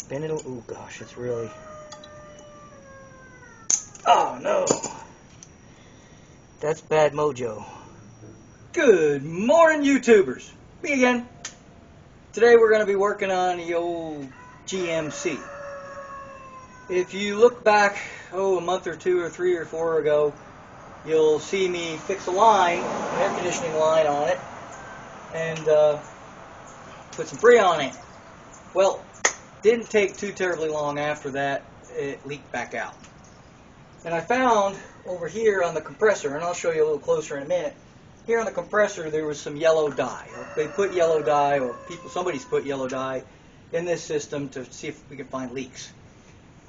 spin it. Oh gosh, it's really. Oh no, that's bad mojo. Good morning, YouTubers. Me again. Today we're going to be working on the old GMC. If you look back, a month or two or three or four ago, you'll see me fix a line, an air conditioning line on it, and put some freon in it. Well, didn't take too terribly long after that, it leaked back out. And I found over here on the compressor, and I'll show you a little closer in a minute, here on the compressor there was some yellow dye. They put yellow dye, or somebody's put yellow dye in this system to see if we can find leaks.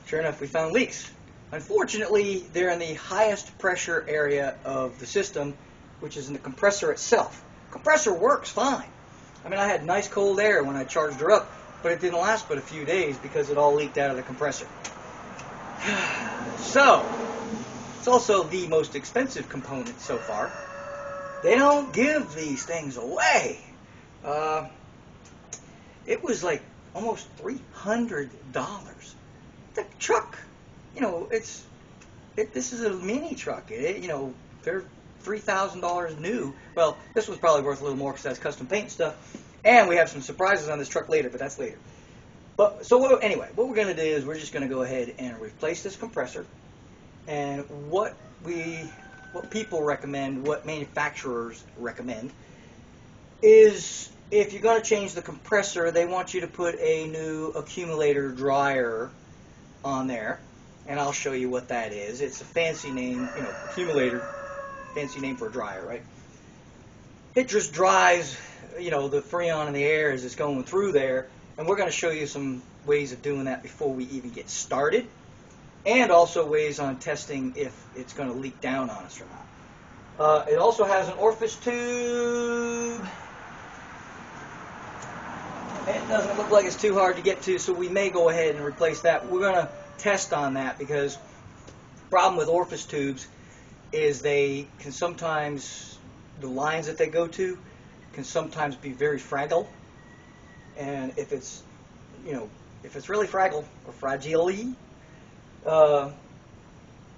Sure enough, we found leaks. Unfortunately, they're in the highest pressure area of the system, which is in the compressor itself. Compressor works fine. I mean, I had nice cold air when I charged her up, but it didn't last but a few days because it all leaked out of the compressor. So, it's also the most expensive component so far. They don't give these things away. It was like almost $300. The truck, this is a mini truck. They're $3,000 new. Well, this was probably worth a little more because that's custom paint stuff. And we have some surprises on this truck later, but that's later. Anyway, what we're going to do is we're just going to go ahead and replace this compressor. And what people recommend, what manufacturers recommend, is if you're going to change the compressor, they want you to put a new accumulator dryer on there. And I'll show you what that is. It's a fancy name, accumulator, fancy name for a dryer, right? It just dries, the freon in the air as it's going through there. And we're going to show you some ways of doing that before we even get started. And also ways on testing if it's going to leak down on us or not. It also has an orifice tube. It doesn't look like it's too hard to get to, so we may go ahead and replace that. We're going to test on that because the problem with orifice tubes is they can sometimes, the lines that they go to can sometimes be very fragile. And if it's, really fragile or fragile-y,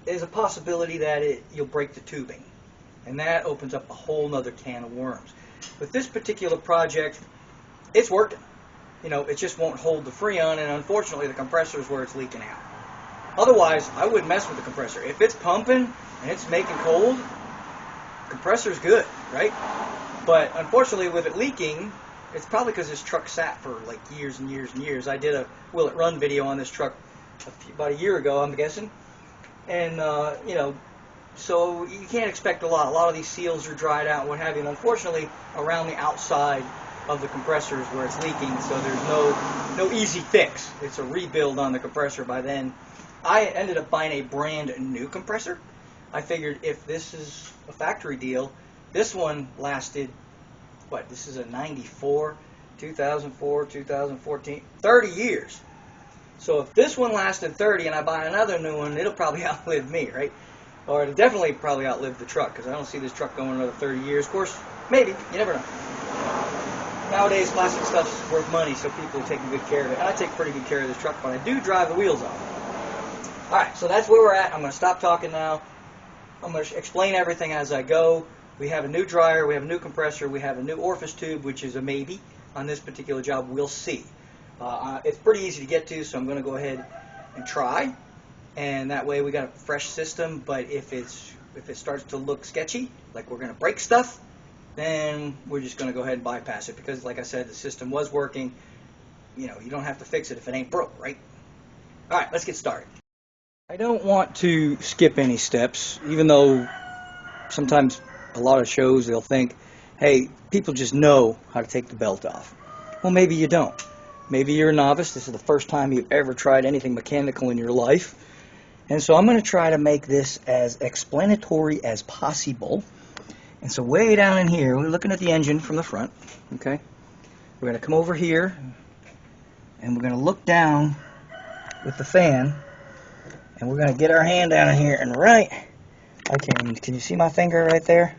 there's a possibility that you'll break the tubing. And that opens up a whole nother can of worms. With this particular project, it's working. It just won't hold the freon, and unfortunately the compressor is where it's leaking out. Otherwise, I wouldn't mess with the compressor. If it's pumping and it's making cold, the compressor's good, right? But unfortunately with it leaking, it's probably because this truck sat for like years and years and years. I did a Will It Run video on this truck about a year ago, I'm guessing. And, so you can't expect a lot. A lot of these seals are dried out and what have you. And unfortunately, around the outside of the compressor is where it's leaking, so there's no easy fix. It's a rebuild on the compressor by then. I ended up buying a brand new compressor. I figured if this is a factory deal, this one lasted, this is a 94, 2004, 2014, 30 years. So if this one lasted 30 and I buy another new one, it'll probably outlive me, right? Or it'll definitely probably outlive the truck, because I don't see this truck going another 30 years. Of course, maybe. You never know. Nowadays, plastic stuff's worth money, so people are taking good care of it. And I take pretty good care of this truck, but I do drive the wheels off. Alright, so that's where we're at. I'm going to stop talking now. I'm going to explain everything as I go. We have a new dryer, we have a new compressor, we have a new orifice tube, which is a maybe on this particular job. We'll see. It's pretty easy to get to, so I'm going to go ahead and try. And that way we got a fresh system, but if it starts to look sketchy, like we're going to break stuff, then we're just going to go ahead and bypass it, because like I said, the system was working. You don't have to fix it if it ain't broke, right? Alright, let's get started. I don't want to skip any steps, even though sometimes a lot of shows they'll think, hey, people just know how to take the belt off. Well, maybe you don't. Maybe you're a novice. This is the first time you've ever tried anything mechanical in your life. And so I'm going to try to make this as explanatory as possible. And so way down in here, we're looking at the engine from the front. Okay, we're going to come over here, and we're going to look down with the fan, and we're going to get our hand down in here, and can you see my finger right there?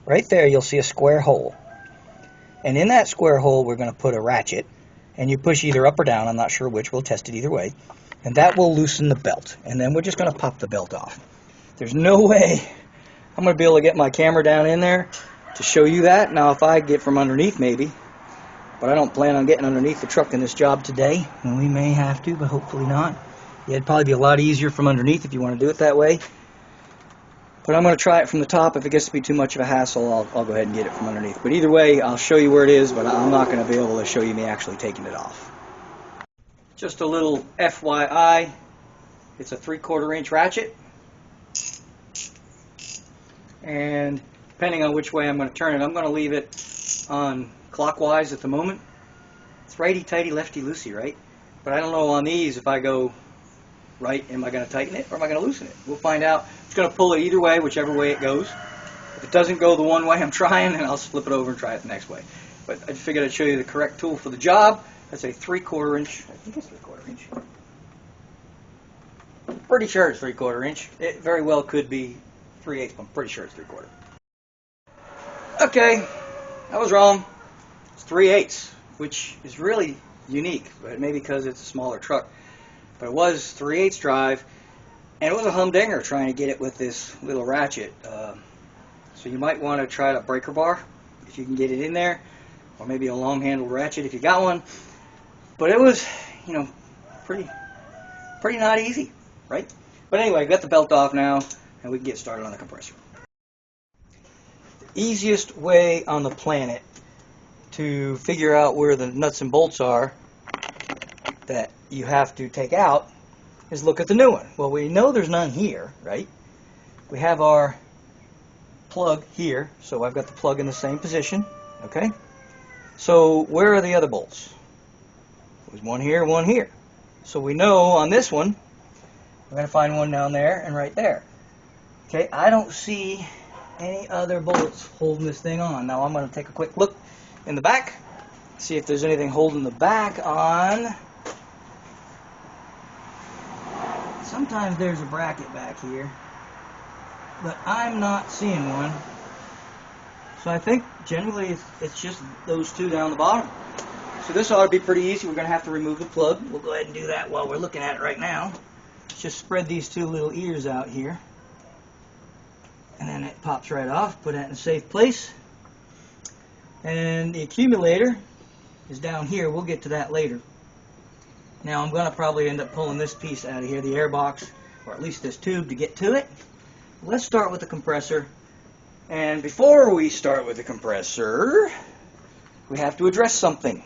Right there, you'll see a square hole. And in that square hole, we're going to put a ratchet. and you push either up or down, I'm not sure which, we'll test it either way, and that will loosen the belt, and then we're just going to pop the belt off. There's no way I'm going to be able to get my camera down in there to show you that. Now if I get from underneath maybe, but I don't plan on getting underneath the truck in this job today, and we may have to, but hopefully not. Yeah, it'd probably be a lot easier from underneath if you want to do it that way. But I'm going to try it from the top. If it gets to be too much of a hassle, I'll go ahead and get it from underneath. But either way, I'll show you where it is, but I'm not going to be able to show you me actually taking it off. Just a little FYI, it's a 3/4 inch ratchet. And depending on which way I'm going to turn it, I'm going to leave it on clockwise at the moment. It's righty-tighty, lefty-loosey, right? But I don't know on these if I go right, am I going to tighten it or am I going to loosen it? We'll find out. It's going to pull it either way, whichever way it goes. If it doesn't go the one way I'm trying, then I'll flip it over and try it the next way. But I figured I'd show you the correct tool for the job. That's a 3/4 inch. I think it's 3/4 inch. Pretty sure it's 3/4 inch. It very well could be 3/8, but I'm pretty sure it's 3/4. Okay, I was wrong. It's 3/8, which is really unique, but maybe because it's a smaller truck. But it was 3/8 drive, and it was a humdinger trying to get it with this little ratchet. So you might want to try a breaker bar if you can get it in there, or maybe a long-handled ratchet if you got one. But it was, you know, pretty not easy, right? But anyway, got the belt off now, and we can get started on the compressor. The easiest way on the planet to figure out where the nuts and bolts are that you have to take out is look at the new one. Well, we know there's none here, right? We have our plug here, so I've got the plug in the same position, okay? So where are the other bolts? There's one here, one here. So we know on this one, we're going to find one down there and right there. Okay, I don't see any other bolts holding this thing on. Now I'm going to take a quick look in the back, see if there's anything holding the back on. Sometimes there's a bracket back here, but I'm not seeing one. So I think generally it's just those two down the bottom. So this ought to be pretty easy. We're going to have to remove the plug. We'll go ahead and do that while we're looking at it right now. Just spread these two little ears out here. And then it pops right off. Put that in a safe place. And the accumulator is down here. We'll get to that later. Now I'm going to probably end up pulling this piece out of here, the air box, or at least this tube to get to it. Let's start with the compressor. And before we start with the compressor, we have to address something.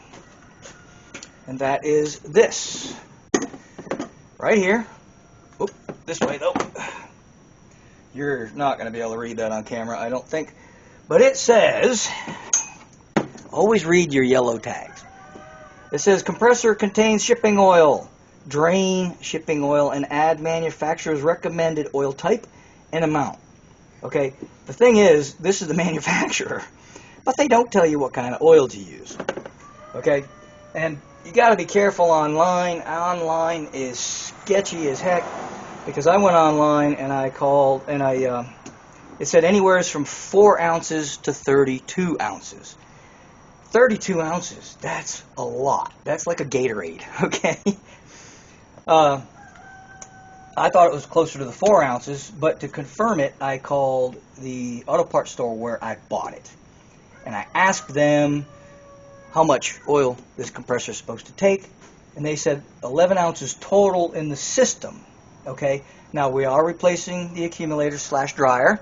And that is this. Right here. Oop, this way though. You're not going to be able to read that on camera, I don't think. But it says, always read your yellow tags. It says compressor contains shipping oil. Drain shipping oil and add manufacturer's recommended oil type and amount. Okay, the thing is, this is the manufacturer, but they don't tell you what kind of oil to use. Okay, and you got to be careful online. Online is sketchy as heck, because I went online and I called and it said anywhere from 4 ounces to 32 ounces. 32 ounces, that's a lot. That's like a Gatorade, okay? I thought it was closer to the 4 ounces, but to confirm it, I called the auto parts store where I bought it. And I asked them how much oil this compressor is supposed to take, and they said 11 ounces total in the system, okay? Now, we are replacing the accumulator / dryer,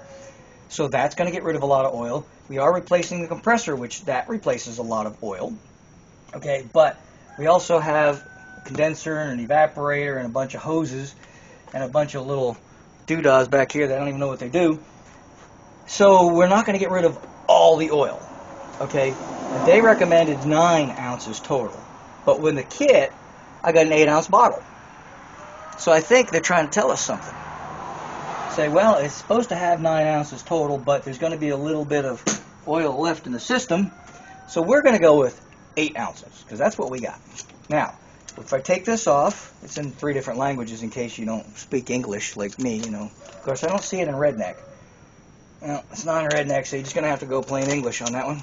so that's going to get rid of a lot of oil. We are replacing the compressor, which that replaces a lot of oil, okay? But we also have a condenser and an evaporator and a bunch of hoses and a bunch of little doodahs back here that I don't even know what they do. So we're not going to get rid of all the oil, okay? And they recommended 9 ounces total. But with the kit, I got an 8-ounce bottle. So I think they're trying to tell us something. Say, well, it's supposed to have 9 ounces total, but there's going to be a little bit of oil left in the system. So we're going to go with 8 ounces, because that's what we got. Now, if I take this off, it's in 3 different languages in case you don't speak English like me, you know. Of course, I don't see it in redneck. Well, it's not in redneck, so you're just going to have to go plain English on that one.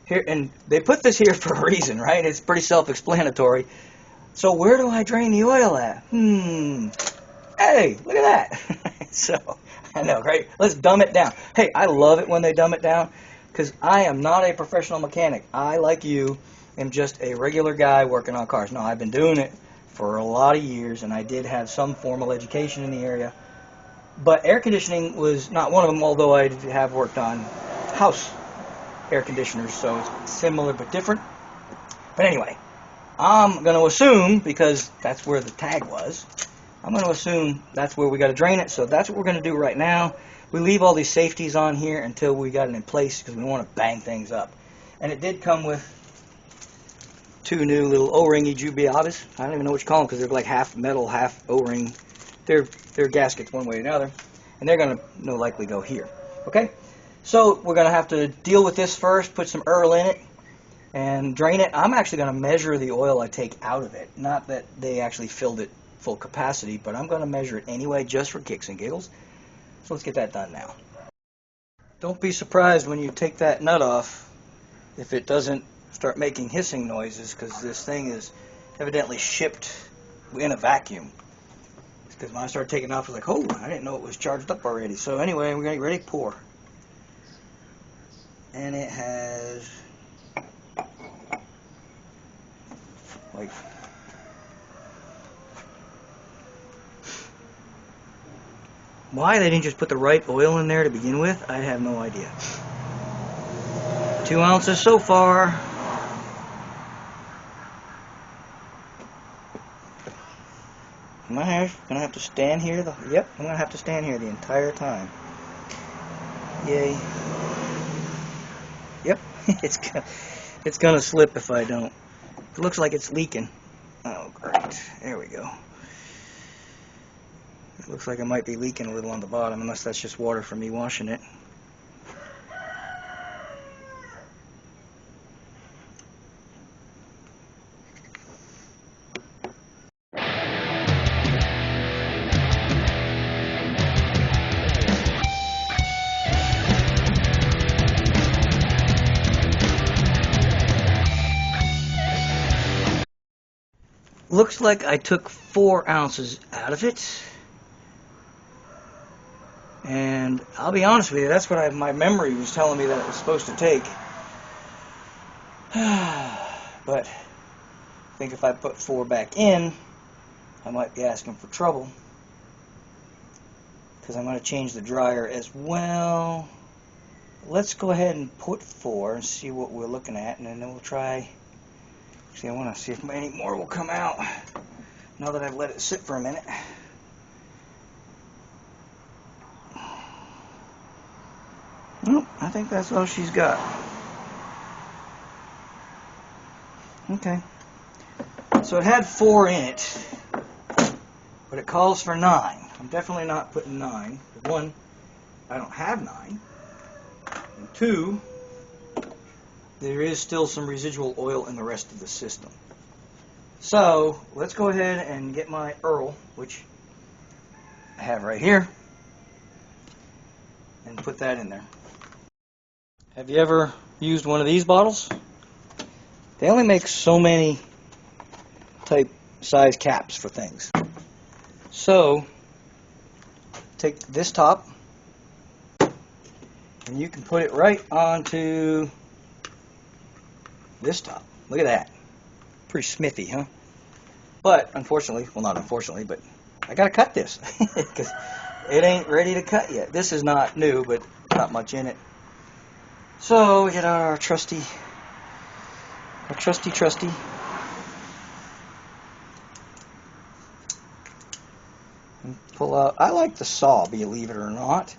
here, and they put this here for a reason, right? It's pretty self-explanatory. So where do I drain the oil at? Hey, look at that. So, I know, right? Let's dumb it down. Hey, I love it when they dumb it down, because I am not a professional mechanic. I, like you, am just a regular guy working on cars. No, I've been doing it for a lot of years, and I did have some formal education in the area. But air conditioning was not one of them, although I have worked on house air conditioners, so it's similar but different. But anyway, I'm going to assume, because that's where the tag was, I'm going to assume that's where we got to drain it, so that's what we're going to do right now. We leave all these safeties on here until we got it in place, because we don't want to bang things up. And it did come with two new little O-ringy jubiatas. I don't even know what you call them, because they're like half metal, half O-ring. They're gaskets one way or another, and they're going to no likely go here. Okay? So we're going to have to deal with this first, put some Earl in it, and drain it. I'm actually going to measure the oil I take out of it. Not that they actually filled it full capacity, but I'm going to measure it anyway just for kicks and giggles. So let's get that done now. Don't be surprised when you take that nut off if it doesn't start making hissing noises, because this thing is evidently shipped in a vacuum. Because when I started taking it off, I was like, oh, I didn't know it was charged up already. So anyway, we're going to get ready to pour. And it has, like, why they didn't just put the right oil in there to begin with, I have no idea. 2 ounces so far. Am I gonna have to stand here? Yep, I'm gonna have to stand here the entire time. Yay. Yep, it's gonna slip if I don't. It looks like it's leaking. Oh, great. There we go. It looks like it might be leaking a little on the bottom, unless that's just water from me washing it. Looks like I took 4 ounces out of it. And I'll be honest with you, that's what my memory was telling me that it was supposed to take. But I think if I put 4 back in, I might be asking for trouble. Because I'm going to change the dryer as well. Let's go ahead and put 4 and see what we're looking at, and then we'll try. See, I want to see if any more will come out now that I've let it sit for a minute. Nope, I think that's all she's got. Okay. So it had 4 in it, but it calls for 9. I'm definitely not putting 9. 1, I don't have 9. And 2, there is still some residual oil in the rest of the system. So let's go ahead and get my Earl, which I have right here, and put that in there. Have you ever used one of these bottles? They only make so many type size caps for things. So take this top, and you can put it right onto this top. Look at that. Pretty smithy, huh? But unfortunately, well, not unfortunately, but I gotta cut this because it ain't ready to cut yet. This is not new, but not much in it. So we get our trusty, and pull out. I like the saw, believe it or not.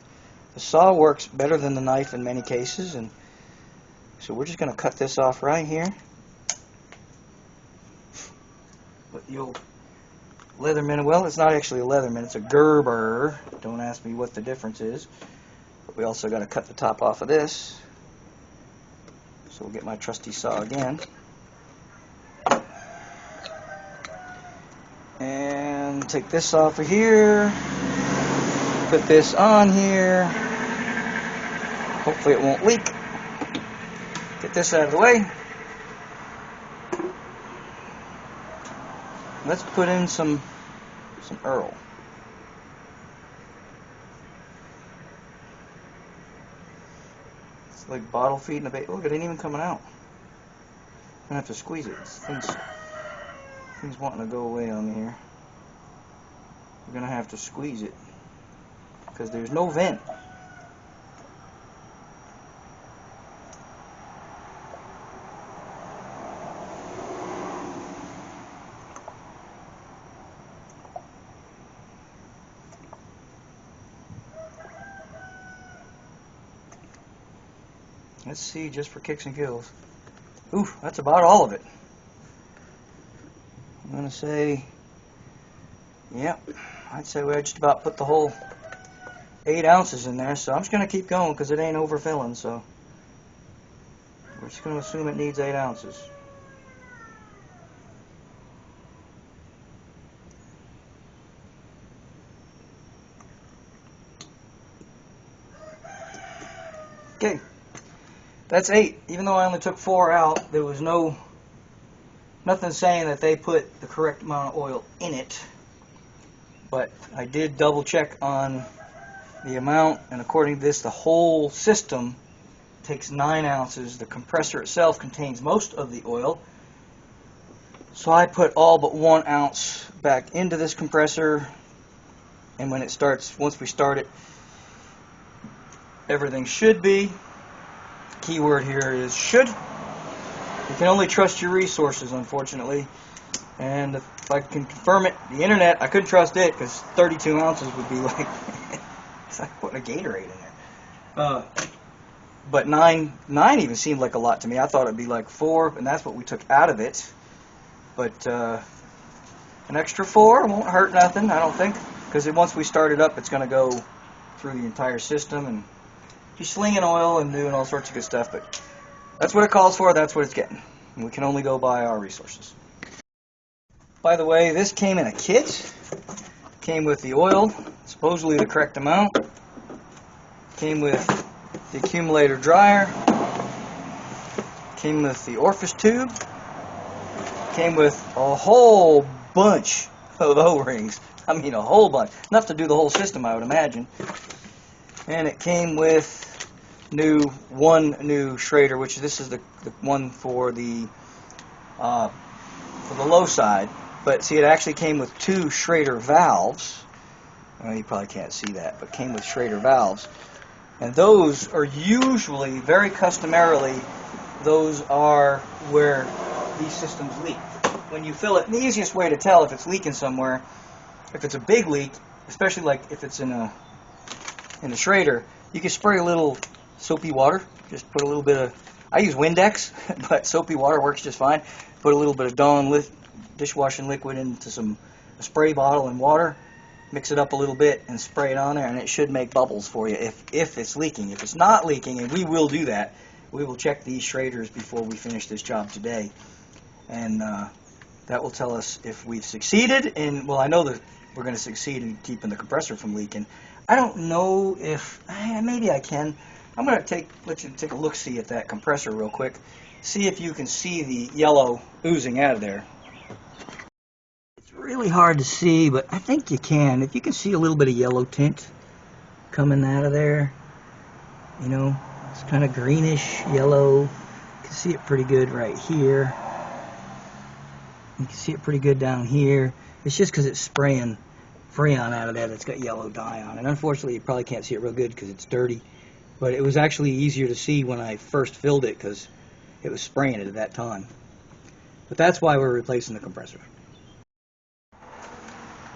The saw works better than the knife in many cases, and so we're just going to cut this off right here. With the old Leatherman. Well, it's not actually a Leatherman, it's a Gerber. Don't ask me what the difference is. But we also got to cut the top off of this. So we'll get my trusty saw again. And take this off of here. Put this on here. Hopefully it won't leak. Get this out of the way. Let's put in some Earl. It's like bottle feeding a baby. Look, it ain't even coming out. I'm gonna have to squeeze it. Things wanting to go away on me here. We're gonna have to squeeze it because there's no vent. Let's see, just for kicks and giggles. Oof, that's about all of it. I'm going to say, yep, I'd say we just about put the whole 8 ounces in there. So I'm just going to keep going because it ain't overfilling. So we're just going to assume it needs 8 ounces. Okay. That's 8. Even though I only took 4 out, there was nothing saying that they put the correct amount of oil in it. But I did double check on the amount, and according to this, the whole system takes 9 ounces. The compressor itself contains most of the oil. So I put all but 1 ounce back into this compressor, and when it starts, once we start it, everything should be. Keyword here is should. You can only trust your resources, unfortunately. And if I can confirm it, the internet, I couldn't trust it because 32 ounces would be like, it's like putting a Gatorade in there. But 9 even seemed like a lot to me. I thought it'd be like 4, and that's what we took out of it. But an extra 4 won't hurt nothing, I don't think, because once we start it up, it's going to go through the entire system and be slinging oil and doing all sorts of good stuff. But that's what it calls for. That's what it's getting. And we can only go by our resources. By the way, this came in a kit. Came with the oil, supposedly the correct amount. Came with the accumulator dryer. Came with the orifice tube. Came with a whole bunch of O-rings. I mean, a whole bunch. Enough to do the whole system, I would imagine. And it came with one new Schrader, which this is the one for the low side. But see, it actually came with 2 Schrader valves. Well, you probably can't see that, but came with Schrader valves. And those are usually, very customarily, those are where these systems leak. When you fill it, the easiest way to tell if it's leaking somewhere, if it's a big leak, especially like if it's in a Schrader, you can spray a little soapy water. Just put a little bit of, I use Windex, but soapy water works just fine. Put a little bit of Dawn dishwashing liquid into a spray bottle and water. Mix it up a little bit and spray it on there, and it should make bubbles for you if it's leaking. If it's not leaking, and we will do that, we will check these Schraders before we finish this job today. And that will tell us if we've succeeded in, well, I know that we're going to succeed in keeping the compressor from leaking. I don't know if, maybe I can. I'm going to let you take a look-see at that compressor real quick. See if you can see the yellow oozing out of there. It's really hard to see, but I think you can. If you can see a little bit of yellow tint coming out of there, you know, it's kind of greenish yellow. You can see it pretty good right here. You can see it pretty good down here. It's just because it's spraying freon out of there that's got yellow dye on. And unfortunately, you probably can't see it real good because it's dirty. But it was actually easier to see when I first filled it because it was spraying it at that time. But that's why we're replacing the compressor.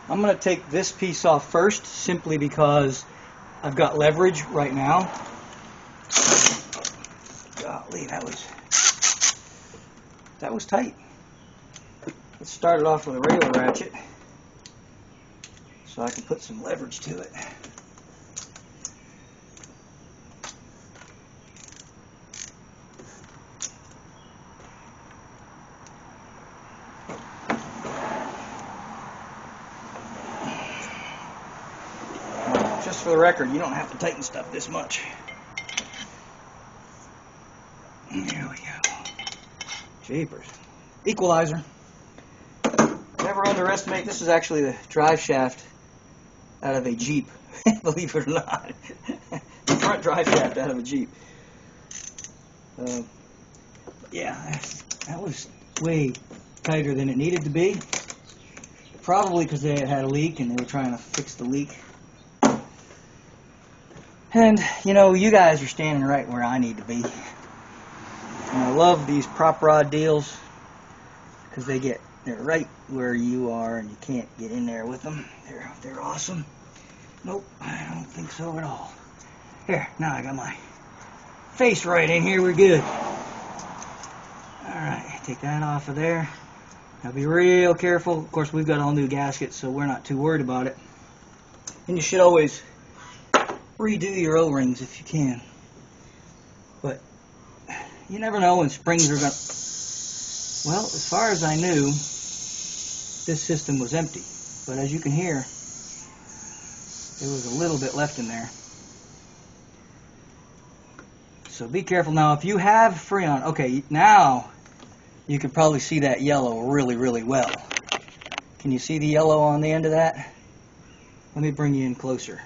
I'm going to take this piece off first simply because I've got leverage right now. Golly, that was tight. Let's start it off with a regular ratchet so I can put some leverage to it. Just for the record, you don't have to tighten stuff this much. There we go. Jeepers. Equalizer. Never underestimate, this is actually the drive shaft out of a Jeep, believe it or not. The front drive shaft out of a Jeep. Yeah, that was way tighter than it needed to be. Probably because they had a leak and they were trying to fix the leak. And, you know, you guys are standing right where I need to be. And I love these prop rod deals because they're right where you are and you can't get in there with them. They're awesome. Nope, I don't think so at all. Here, now I got my face right in here, we're good. Alright, take that off of there. Now be real careful. Of course, we've got all new gaskets, so we're not too worried about it. And you should always redo your O-rings if you can. But you never know when springs are going to... Well, as far as I knew, this system was empty. But as you can hear, there was a little bit left in there. So be careful. Now, if you have freon, okay, now you can probably see that yellow really, really well. Can you see the yellow on the end of that? Let me bring you in closer.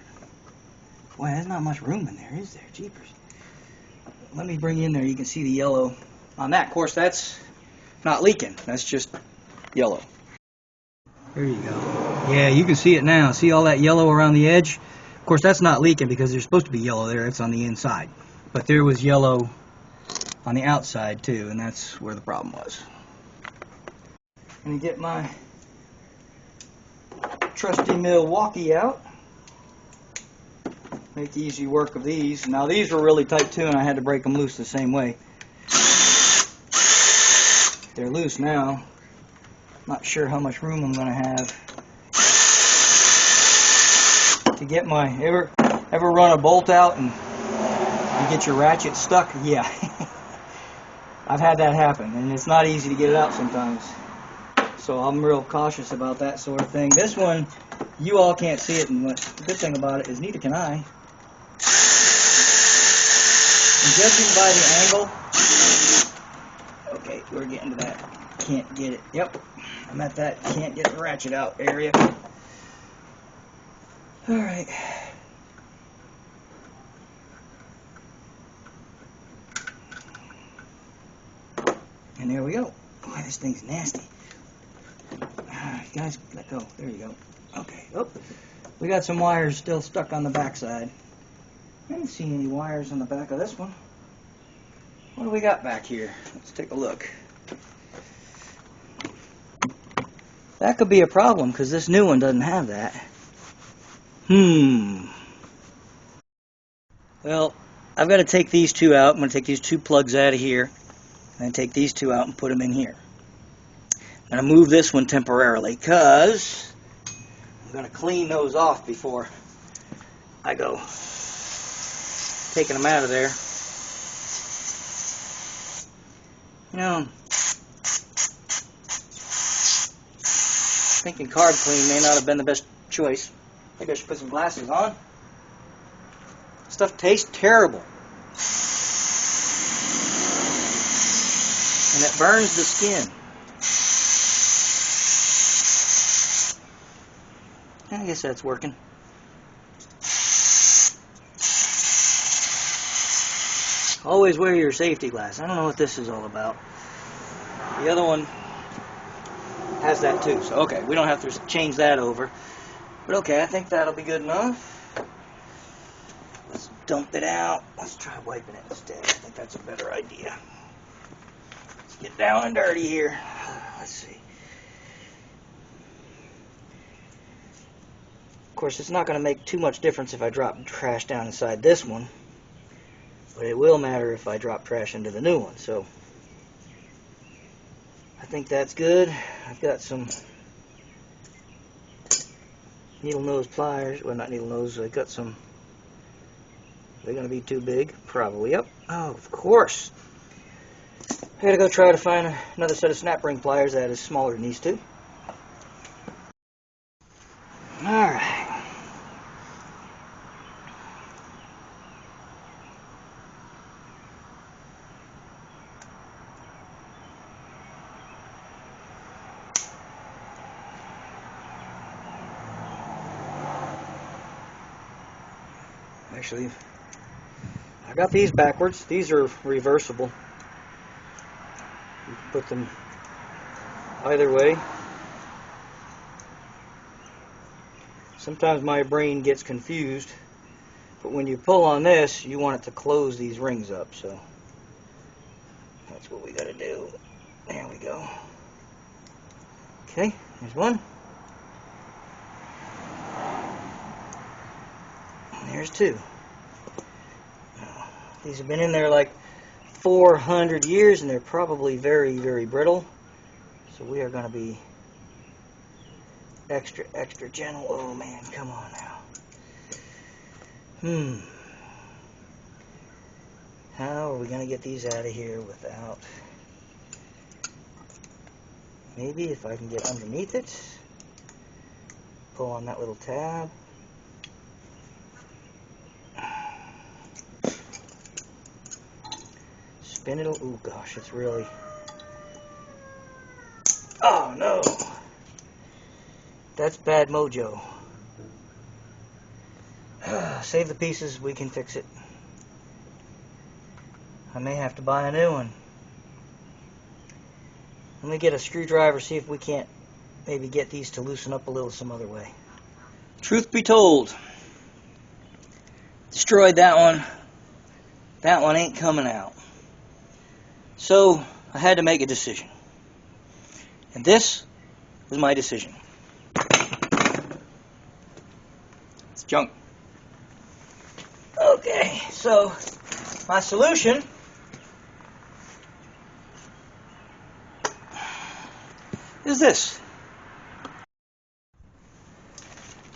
Boy, there's not much room in there, is there? Jeepers. Let me bring you in there. You can see the yellow on that. Of course, that's not leaking. That's just yellow. There you go. Yeah, you can see it now. See all that yellow around the edge? Of course, that's not leaking because there's supposed to be yellow there. It's on the inside. But there was yellow on the outside too, and that's where the problem was. I'm going to get my trusty Milwaukee out. Make easy work of these. Now these were really tight too, and I had to break them loose the same way. They're loose now. Not sure how much room I'm going to have to get my... Ever run a bolt out and you get your ratchet stuck? Yeah. I've had that happen, and it's not easy to get it out sometimes. So I'm real cautious about that sort of thing. This one, you all can't see it, and the good thing about it is neither can I. And judging by the angle, okay, we're getting to that. Can't get it. Yep, I'm at that can't get the ratchet out area. All right. And there we go. Boy, this thing's nasty. Guys, let go. There you go. Okay. Oh, we got some wires still stuck on the backside. I didn't see any wires on the back of this one. What do we got back here? Let's take a look. That could be a problem because this new one doesn't have that. Well, I've got to take these two out. I'm going to take these two plugs out of here and take these two out and put them in here. I'm going to move this one temporarily because I'm going to clean those off before I go taking them out of there. You know, thinking carb clean may not have been the best choice. Maybe I should put some glasses on. Stuff tastes terrible. And it burns the skin. I guess that's working. Always wear your safety glass. I don't know what this is all about. The other one has that too, so okay, we don't have to change that over. But okay, I think that'll be good enough. Let's dump it out. Let's try wiping it instead. I think that's a better idea. Let's get down and dirty here. Let's see. Of course, it's not going to make too much difference if I drop trash down inside this one, but it will matter if I drop trash into the new one. So I think that's good. I've got some needle nose pliers. Well, not needle nose. I got some. They're going to be too big? Probably. Yep. Oh, of course. I gotta go try to find another set of snap ring pliers that is smaller than these two. Alright. Actually, I got these backwards. These are reversible. You can put them either way. Sometimes my brain gets confused, but when you pull on this, you want it to close these rings up, so that's what we got to do. There we go. Okay, there's one. And there's two. Now, these have been in there like 400 years, and they're probably very, very brittle, so we are going to be extra, extra gentle. Oh man, come on now. How are we going to get these out of here without... Maybe if I can get underneath it, pull on that little tab. Spin it. Oh gosh, it's really... Oh no! That's bad mojo. Save the pieces, we can fix it. I may have to buy a new one. Let me get a screwdriver, see if we can't maybe get these to loosen up a little some other way. Truth be told, destroyed that one. That one ain't coming out. So I had to make a decision. And this was my decision. It's junk. Okay, so my solution is this.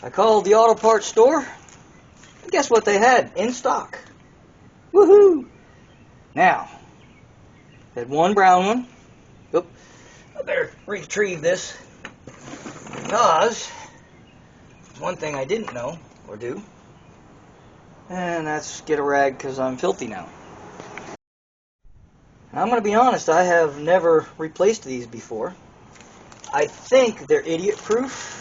I called the auto parts store, and guess what they had in stock? Woohoo! Now, they had one brown one. Oop, I better retrieve this, because one thing I didn't know or do, and that's get a rag because I'm filthy now. Now, I'm going to be honest, I have never replaced these before. I think they're idiot-proof.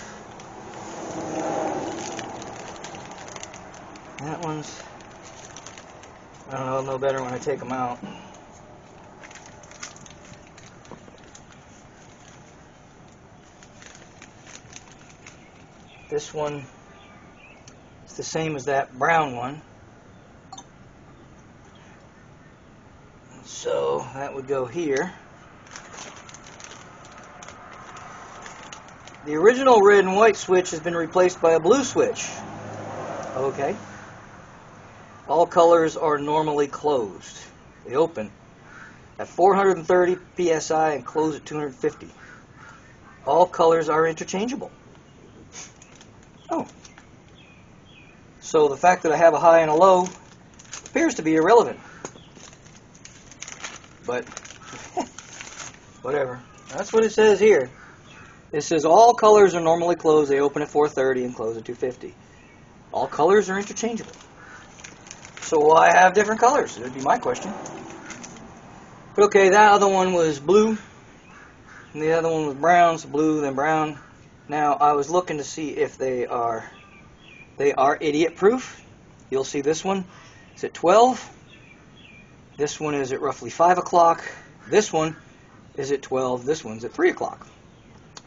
That one's... I don't know, I'll know better when I take them out. This one is the same as that brown one. So that would go here. The original red and white switch has been replaced by a blue switch. Okay. All colors are normally closed. They open at 430 psi and close at 250. All colors are interchangeable. Oh. So the fact that I have a high and a low appears to be irrelevant. But whatever. That's what it says here. It says all colors are normally closed. They open at 430 and close at 250. All colors are interchangeable. So why have different colors? That would be my question. But okay, that other one was blue, and the other one was brown, so blue, then brown. Now, I was looking to see if they are idiot-proof. You'll see this one is at 12. This one is at roughly 5 o'clock. This one is at 12. This one's at 3 o'clock.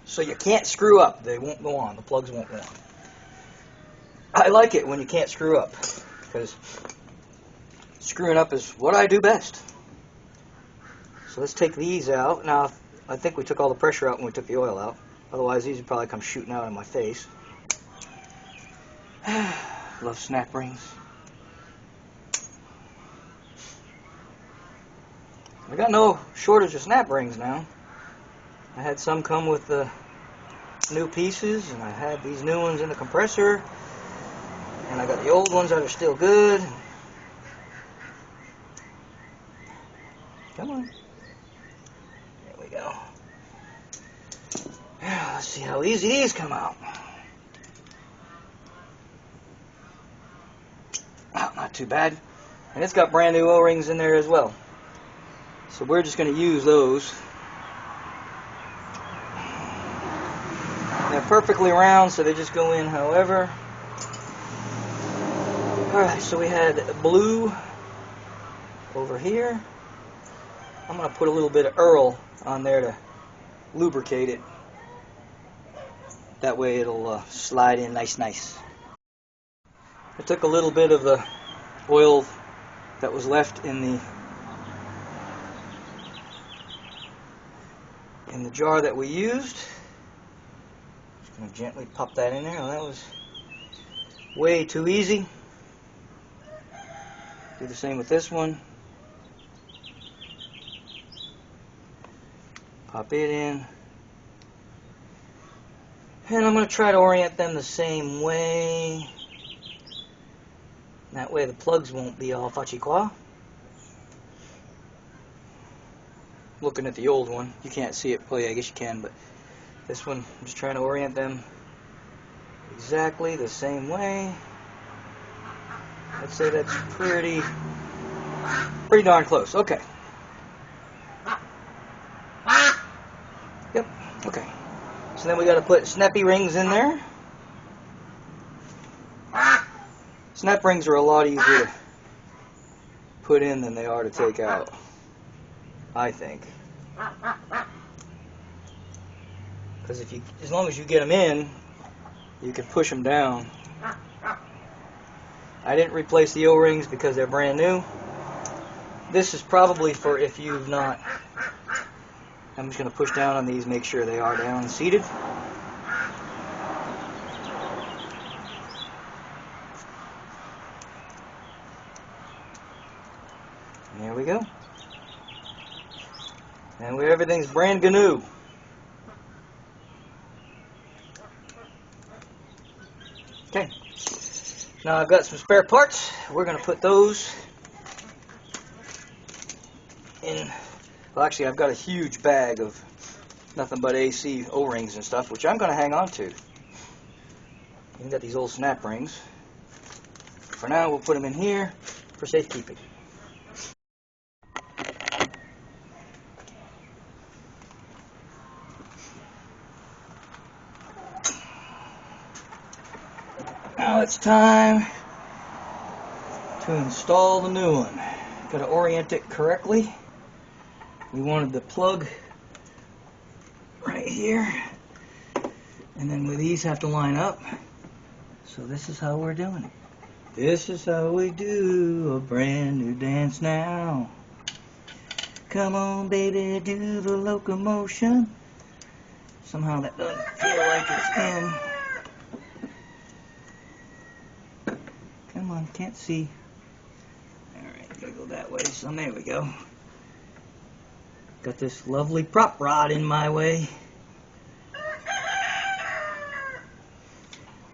So you can't screw up. They won't go on. The plugs won't go on. I like it when you can't screw up, because screwing up is what I do best. So let's take these out. Now, I think we took all the pressure out when we took the oil out. Otherwise, these would probably come shooting out in my face. Love snap rings. I got no shortage of snap rings now. I had some come with the new pieces, and I had these new ones in the compressor, and I got the old ones that are still good. Come on. There we go. Now, let's see how easy these come out. Oh, not too bad. And it's got brand new O-rings in there as well. So we're just going to use those. They're perfectly round, so they just go in however. Alright, so we had blue over here. I'm going to put a little bit of Earl on there to lubricate it. That way it'll slide in nice. I took a little bit of the oil that was left in the jar that we used. Just going to gently pop that in there. Well, that was way too easy. Do the same with this one. Pop it in. And I'm going to try to orient them the same way. That way the plugs won't be all fudgy-qua. Looking at the old one, you can't see it. Well, yeah, I guess you can, but this one, I'm just trying to orient them exactly the same way. I'd say that's pretty darn close. Okay. Yep. Okay. So then we got to put snappy rings in there. Snap rings are a lot easier to put in than they are to take out, I think. Because as long as you get them in, you can push them down. I didn't replace the O-rings because they're brand new. This is probably for if you've not. I'm just going to push down on these, make sure they are down and seated. And there we go. And everything's brand new. Okay. Now I've got some spare parts. We're going to put those in. Well, actually, I've got a huge bag of nothing but AC O-rings and stuff, which I'm going to hang on to. We've got these old snap rings. For now, we'll put them in here for safekeeping. Now it's time to install the new one. Got to orient it correctly. We wanted the plug right here, and then these have to line up. So this is how we're doing it. This is how we do a brand new dance now. Come on, baby, do the locomotion. Somehow that doesn't feel like it's in. Come on, can't see. Alright, gotta go that way. So there we go. Got this lovely prop rod in my way.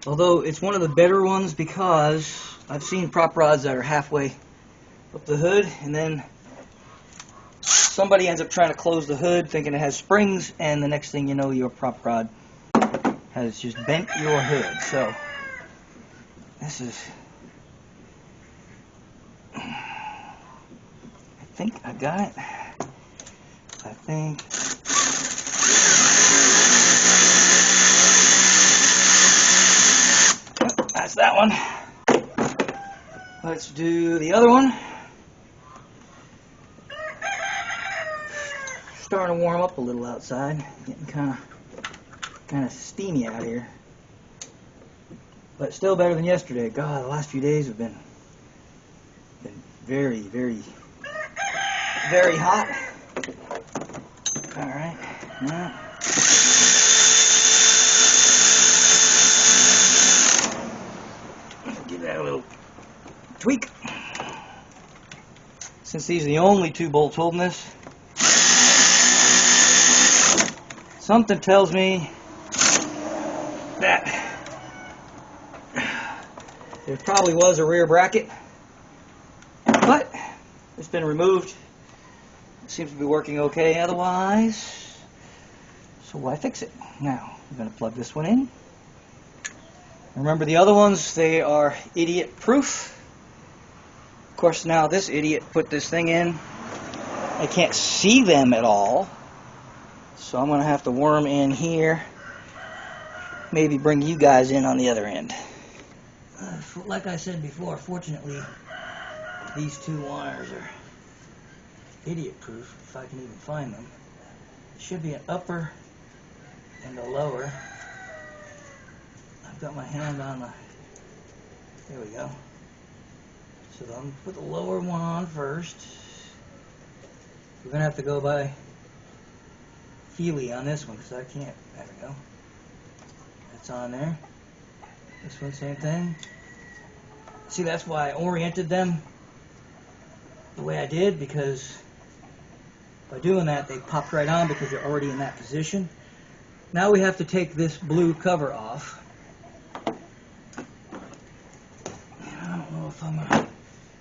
Although it's one of the better ones because I've seen prop rods that are halfway up the hood and then somebody ends up trying to close the hood thinking it has springs, and the next thing you know your prop rod has just bent your hood. So this is, I think I got it. I think. Yep, that's that one. Let's do the other one. Starting to warm up a little outside. Getting kind of steamy out here. But still better than yesterday. God, the last few days have been very, very, very hot. Alright, now give that a little tweak. Since these are the only two bolts holding this, something tells me that there probably was a rear bracket, but it's been removed. Seems to be working okay otherwise, so why fix it? Now, I'm going to plug this one in. Remember the other ones, they are idiot proof. Of course, now this idiot put this thing in. I can't see them at all, so I'm going to have to worm in here. Maybe bring you guys in on the other end. Like I said before, fortunately, these two wires are idiot-proof, if I can even find them. It should be an upper and a lower. I've got my hand on the, there we go. So I'm going to put the lower one on first. We're going to have to go by Healy on this one because I can't, there we go. That's on there. This one, same thing. See, that's why I oriented them the way I did, because by doing that, they popped right on because they're already in that position. Now we have to take this blue cover off. And I don't know if I'm gonna,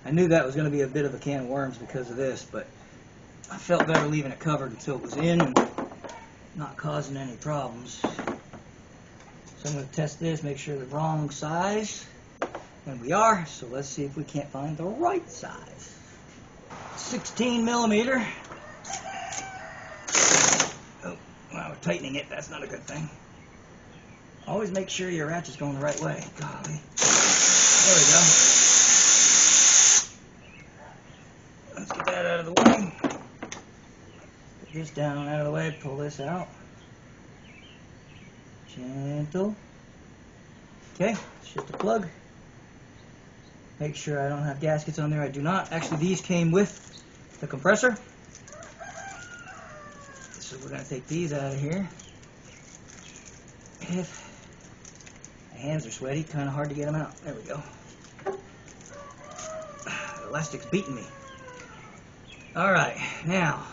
I knew that was going to be a bit of a can of worms because of this, but I felt better leaving it covered until it was in and not causing any problems. So I'm going to test this, make sure the wrong size, and we are. So let's see if we can't find the right size. 16 millimeter. Oh, well, we're tightening it. That's not a good thing. Always make sure your ratchet's going the right way. Golly. There we go. Let's get that out of the way. Put this down out of the way. Pull this out. Gentle. Okay, it's just a plug. Make sure I don't have gaskets on there. I do not. Actually, these came with the compressor. So we're going to take these out of here. If my hands are sweaty, kind of hard to get them out. There we go. The elastic's beating me. Alright, now,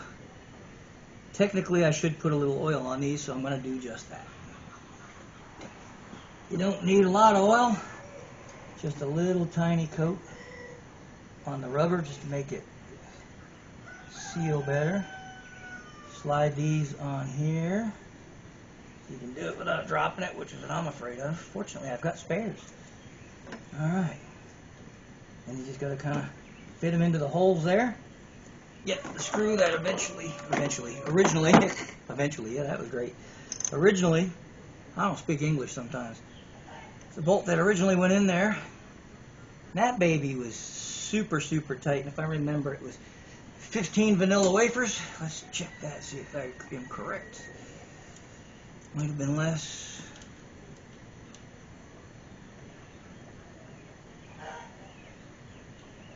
technically I should put a little oil on these, so I'm going to do just that. You don't need a lot of oil, just a little tiny coat on the rubber just to make it seal better. Slide these on here. You can do it without dropping it, which is what I'm afraid of. Fortunately, I've got spares. Alright. And you just got to kind of fit them into the holes there. Get the screw that originally, yeah, that was great. Originally, I don't speak English sometimes. The bolt that originally went in there, that baby was super, super tight. And if I remember, it was 15 vanilla wafers. Let's check that, see if I am correct. Might have been less.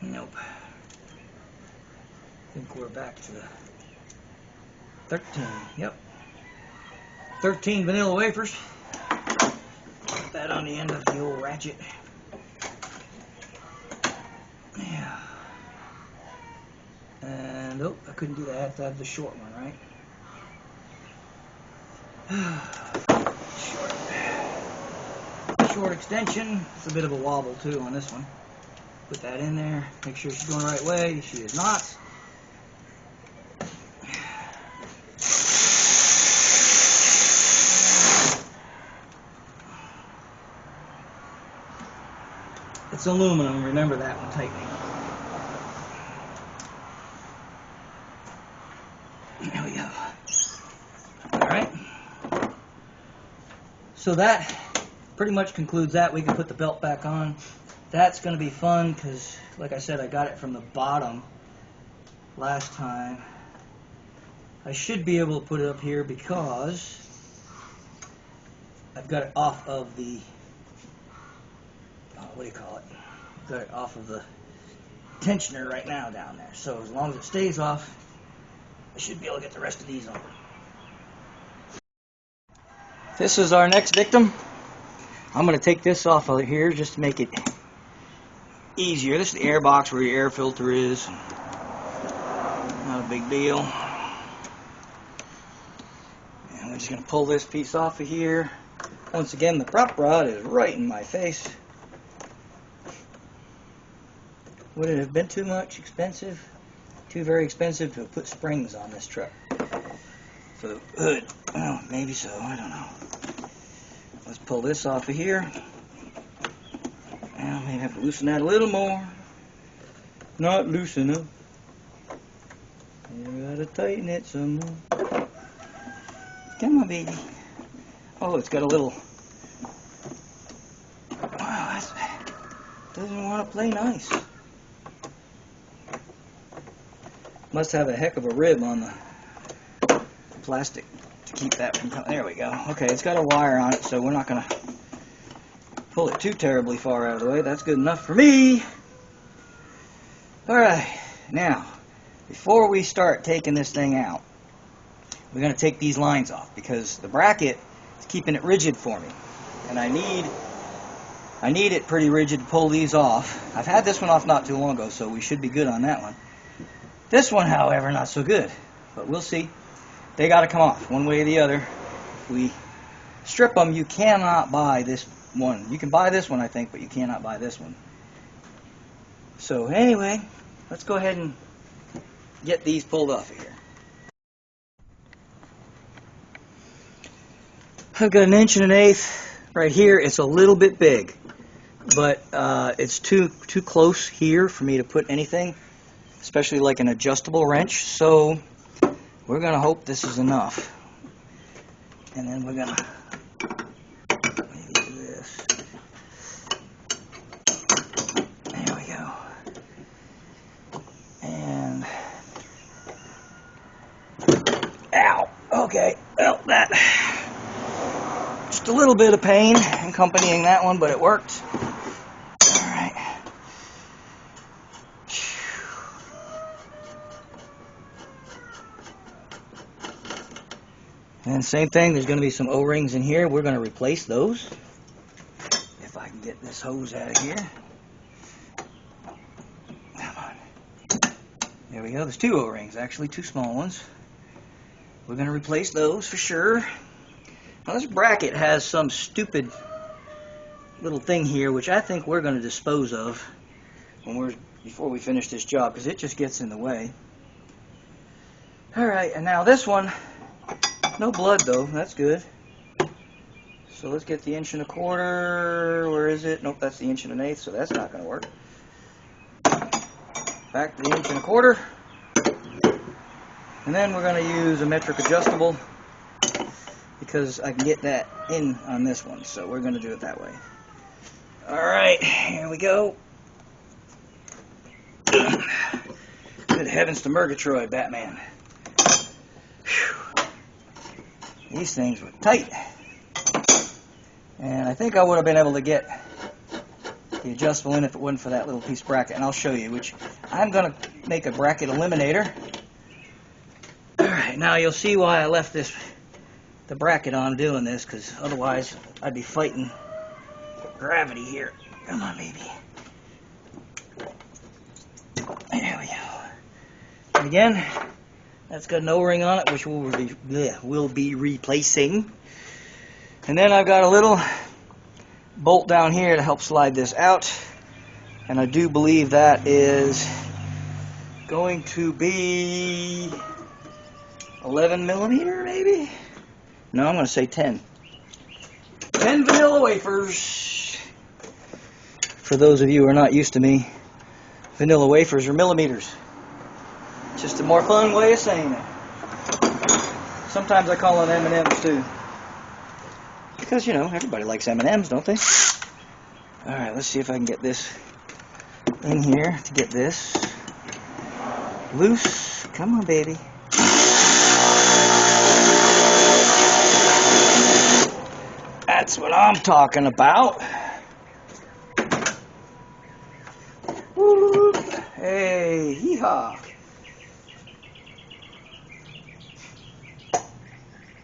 Nope. I think we're back to the 13. Yep. 13 vanilla wafers. Put that on the end of the old ratchet. Yeah. And, oh, I couldn't do that. I have to have the short one, right? Short extension. It's a bit of a wobble, too, on this one. Put that in there. Make sure she's going the right way. She is not. It's aluminum, remember that when tightening. There we go. Alright. So that pretty much concludes that. We can put the belt back on. That's going to be fun because, like I said, I got it from the bottom last time. I should be able to put it up here because I've got it off of the, what do you call it? I've got it off of the tensioner right now down there. So as long as it stays off, I should be able to get the rest of these on. This is our next victim. I'm going to take this off of here just to make it easier. This is the air box where your air filter is. Not a big deal. And we're just going to pull this piece off of here. Once again, the prop rod is right in my face. Would it have been too much expensive? Too very expensive to put springs on this truck. For the hood. Well, maybe so. I don't know. Let's pull this off of here. Well, maybe have to loosen that a little more. Not loose enough. You gotta tighten it some more. Come on, baby. Oh, it's got a little. Wow, doesn't want to play nice. Must have a heck of a rib on the plastic to keep that from coming. There we go. Okay, it's got a wire on it, so we're not going to pull it too terribly far out of the way. That's good enough for me. Alright, now, before we start taking this thing out, we're going to take these lines off because the bracket is keeping it rigid for me. And I need it pretty rigid to pull these off. I've had this one off not too long ago, so we should be good on that one. This one, however, not so good. But we'll see. They got to come off one way or the other. If we strip them, you cannot buy this one. You can buy this one, I think, but you cannot buy this one. So anyway, let's go ahead and get these pulled off of here. I've got 1.125" right here. It's a little bit big, but it's too close here for me to put anything, especially like an adjustable wrench. So we're going to hope this is enough. And then we're going to maybe do this. There we go. And ow. Okay. Well, that just a little bit of pain accompanying that one, but it worked. All right. And same thing, there's going to be some O-rings in here. We're going to replace those. If I can get this hose out of here. Come on. There we go. There's 2 O-rings, actually, 2 small ones. We're going to replace those for sure. Now this bracket has some stupid little thing here, which I think we're going to dispose of before we finish this job, because it just gets in the way. Alright, and now this one, no blood though, that's good. So let's get the 1.25". Where is it? Nope, that's the 1.125", so that's not going to work. Back to the 1.25". And then we're going to use a metric adjustable, because I can get that in on this one, so we're going to do it that way. Alright, here we go. Good heavens to Murgatroyd, Batman. Whew. These things were tight. And I think I would have been able to get the adjustable in if it wasn't for that little piece of bracket. And I'll show you, which I'm going to make a bracket eliminator. Alright, now you'll see why I left the bracket on doing this, because otherwise I'd be fighting gravity here. Come on, baby. There we go. And again, that's got an O-ring on it, which we'll be replacing. And then I've got a little bolt down here to help slide this out. And I do believe that is going to be 11mm, maybe? No, I'm going to say 10. 10 vanilla wafers. For those of you who are not used to me, vanilla wafers are millimeters. Just a more fun way of saying it. Sometimes I call them M&Ms too. Because, you know, everybody likes M&Ms, don't they? Alright, let's see if I can get this in here to get this loose. Come on, baby. That's what I'm talking about. Woo. Hey, hee-haw.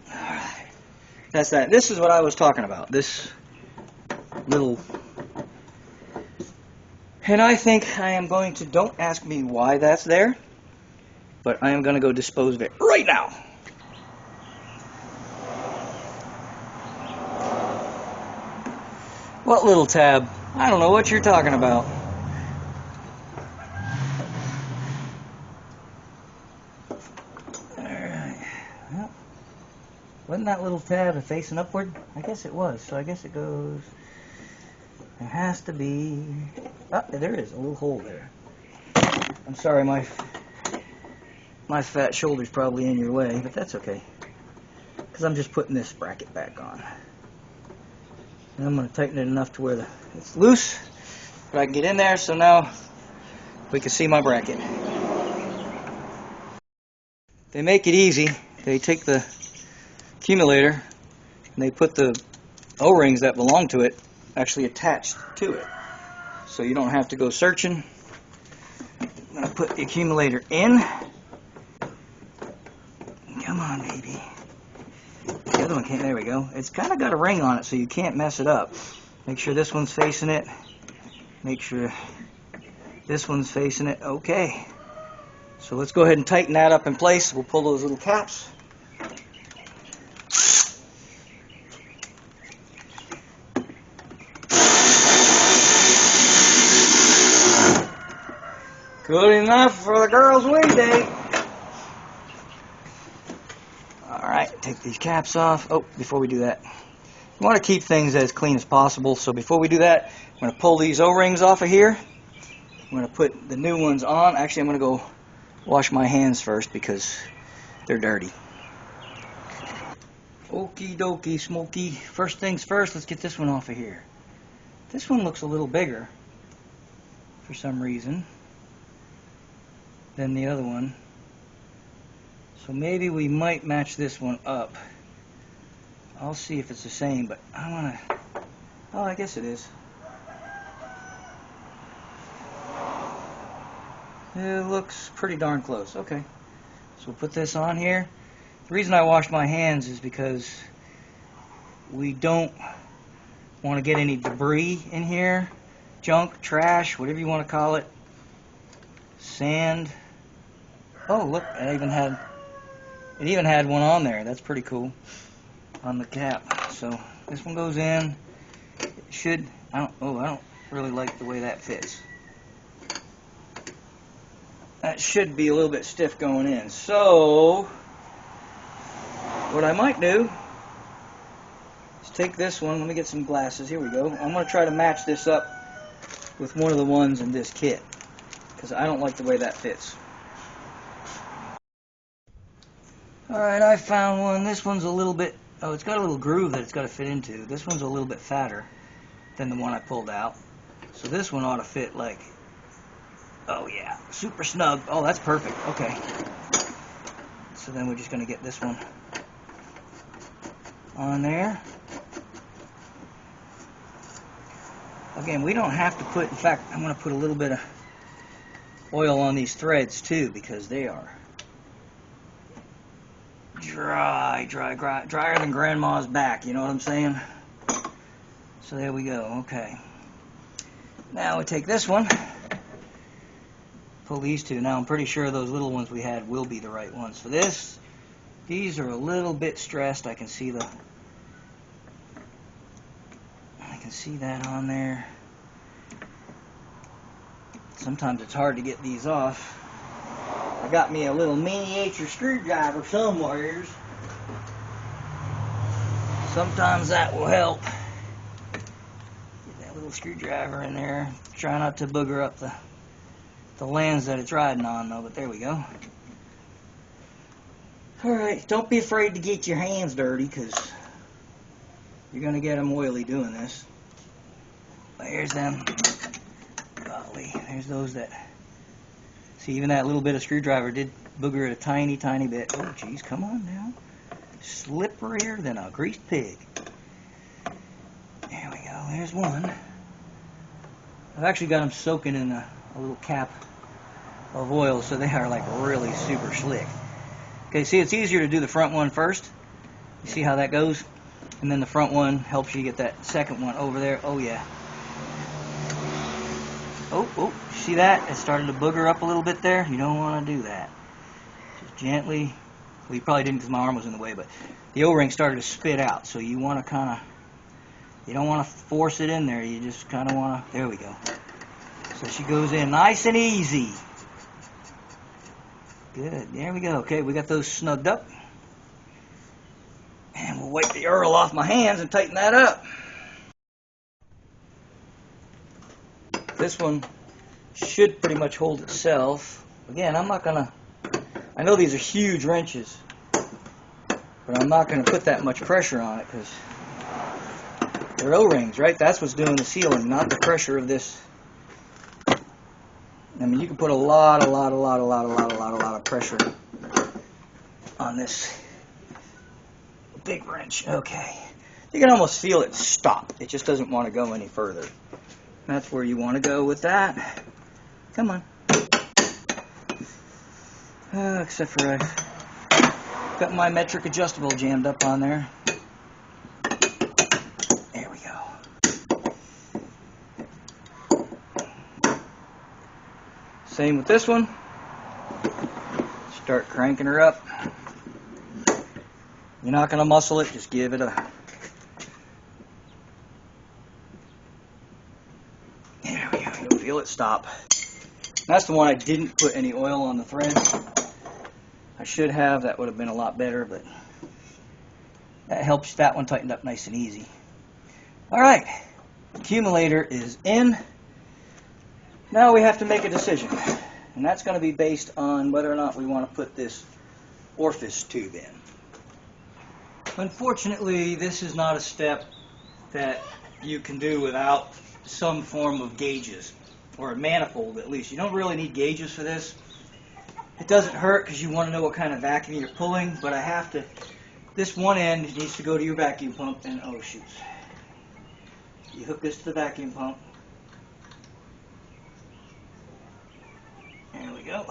Alright. That's that. This is what I was talking about. This little... And I think I am going to... Don't ask me why that's there. But I am going to go dispose of it right now. What little tab? I don't know what you're talking about. Alright. Well, wasn't that little tab facing upward? I guess it was. So I guess it goes... There has to be... Ah, there is a little hole there. I'm sorry, my fat shoulder's probably in your way, but that's okay. Because I'm just putting this bracket back on. And I'm going to tighten it enough to where it's loose. But I can get in there, so now we can see my bracket. They make it easy. They take the accumulator and they put the O-rings that belong to it actually attached to it. So you don't have to go searching. I'm going to put the accumulator in. Come on, baby. The other one can't. There we go. It's kind of got a ring on it, so you can't mess it up. Make sure this one's facing it. Make sure this one's facing it. Okay. So let's go ahead and tighten that up in place. We'll pull those little caps. Good enough for the girls' wing day. Alright, take these caps off. Oh, before we do that, you want to keep things as clean as possible. So before we do that, I'm going to pull these O-rings off of here. I'm going to put the new ones on. Actually, I'm going to go wash my hands first because they're dirty. Okie dokie, Smokey. First things first, let's get this one off of here. This one looks a little bigger for some reason than the other one. So maybe we might match this one up. I'll see if it's the same, but I want to... Oh, I guess it is. It looks pretty darn close. Okay. So we'll put this on here. The reason I washed my hands is because we don't want to get any debris in here. Junk, trash, whatever you want to call it. Sand. Oh, look, it even had one on there. That's pretty cool on the cap. So this one goes in. It should. I don't really like the way that fits. That should be a little bit stiff going in. So what I might do is take this one. Let me get some glasses. Here we go. I'm going to try to match this up with one of the ones in this kit because I don't like the way that fits. Alright, I found one. This one's a little bit, oh, it's got a little groove that it's got to fit into. This one's a little bit fatter than the one I pulled out. So this one ought to fit like, oh yeah, super snug. Oh, that's perfect. Okay. So then we're just going to get this one on there. Again, we don't have to put, in fact, I'm going to put a little bit of oil on these threads too because they are drier than grandma's back, you know what I'm saying? So there we go. Okay. Now we take this one, pull these two. Now I'm pretty sure those little ones we had will be the right ones for this. These are a little bit stressed. I can see that on there. Sometimes it's hard to get these off. I got me a little miniature screwdriver somewhere. Sometimes that will help. Get that little screwdriver in there. Try not to booger up the lens that it's riding on though, but there we go. Alright, don't be afraid to get your hands dirty because you're going to get them oily doing this. There's them. Golly, there's those that... See, even that little bit of screwdriver did booger it a tiny, tiny bit. Oh, geez, come on now. Slipperier than a greased pig. There we go. There's one. I've actually got them soaking in a little cap of oil, so they are like really super slick. Okay, see, it's easier to do the front one first. You see how that goes? And then the front one helps you get that second one over there. Oh, yeah. Oh, see that? It started to booger up a little bit there. You don't want to do that. Just gently. Well, you probably didn't because my arm was in the way, but the O-ring started to spit out. So you want to kind of, you don't want to force it in there. You just kind of want to, there we go. So she goes in nice and easy. Good. There we go. Okay, we got those snugged up. And we'll wipe the oil off my hands and tighten that up. This one should pretty much hold itself. Again, I'm not going to, I know these are huge wrenches, but I'm not going to put that much pressure on it because they're O-rings, right? That's what's doing the sealing, not the pressure of this I mean, you can put a lot of pressure on this big wrench. Okay. You can almost feel it stop. It just doesn't want to go any further. That's where you want to go with that. Come on. Except for I've got my metric adjustable jammed up on there. There we go. Same with this one. Start cranking her up. You're not going to muscle it, just give it a... There we go, you'll feel it stop. That's the one I didn't put any oil on the thread. I should have, that would have been a lot better, but that helps that one tightened up nice and easy. Alright, accumulator is in. Now we have to make a decision, and that's going to be based on whether or not we want to put this orifice tube in. Unfortunately, this is not a step that you can do without some form of gauges, or a manifold at least. You don't really need gauges for this. It doesn't hurt because you want to know what kind of vacuum you're pulling, but I have to, this one end needs to go to your vacuum pump, and oh shoot. You hook this to the vacuum pump. There we go.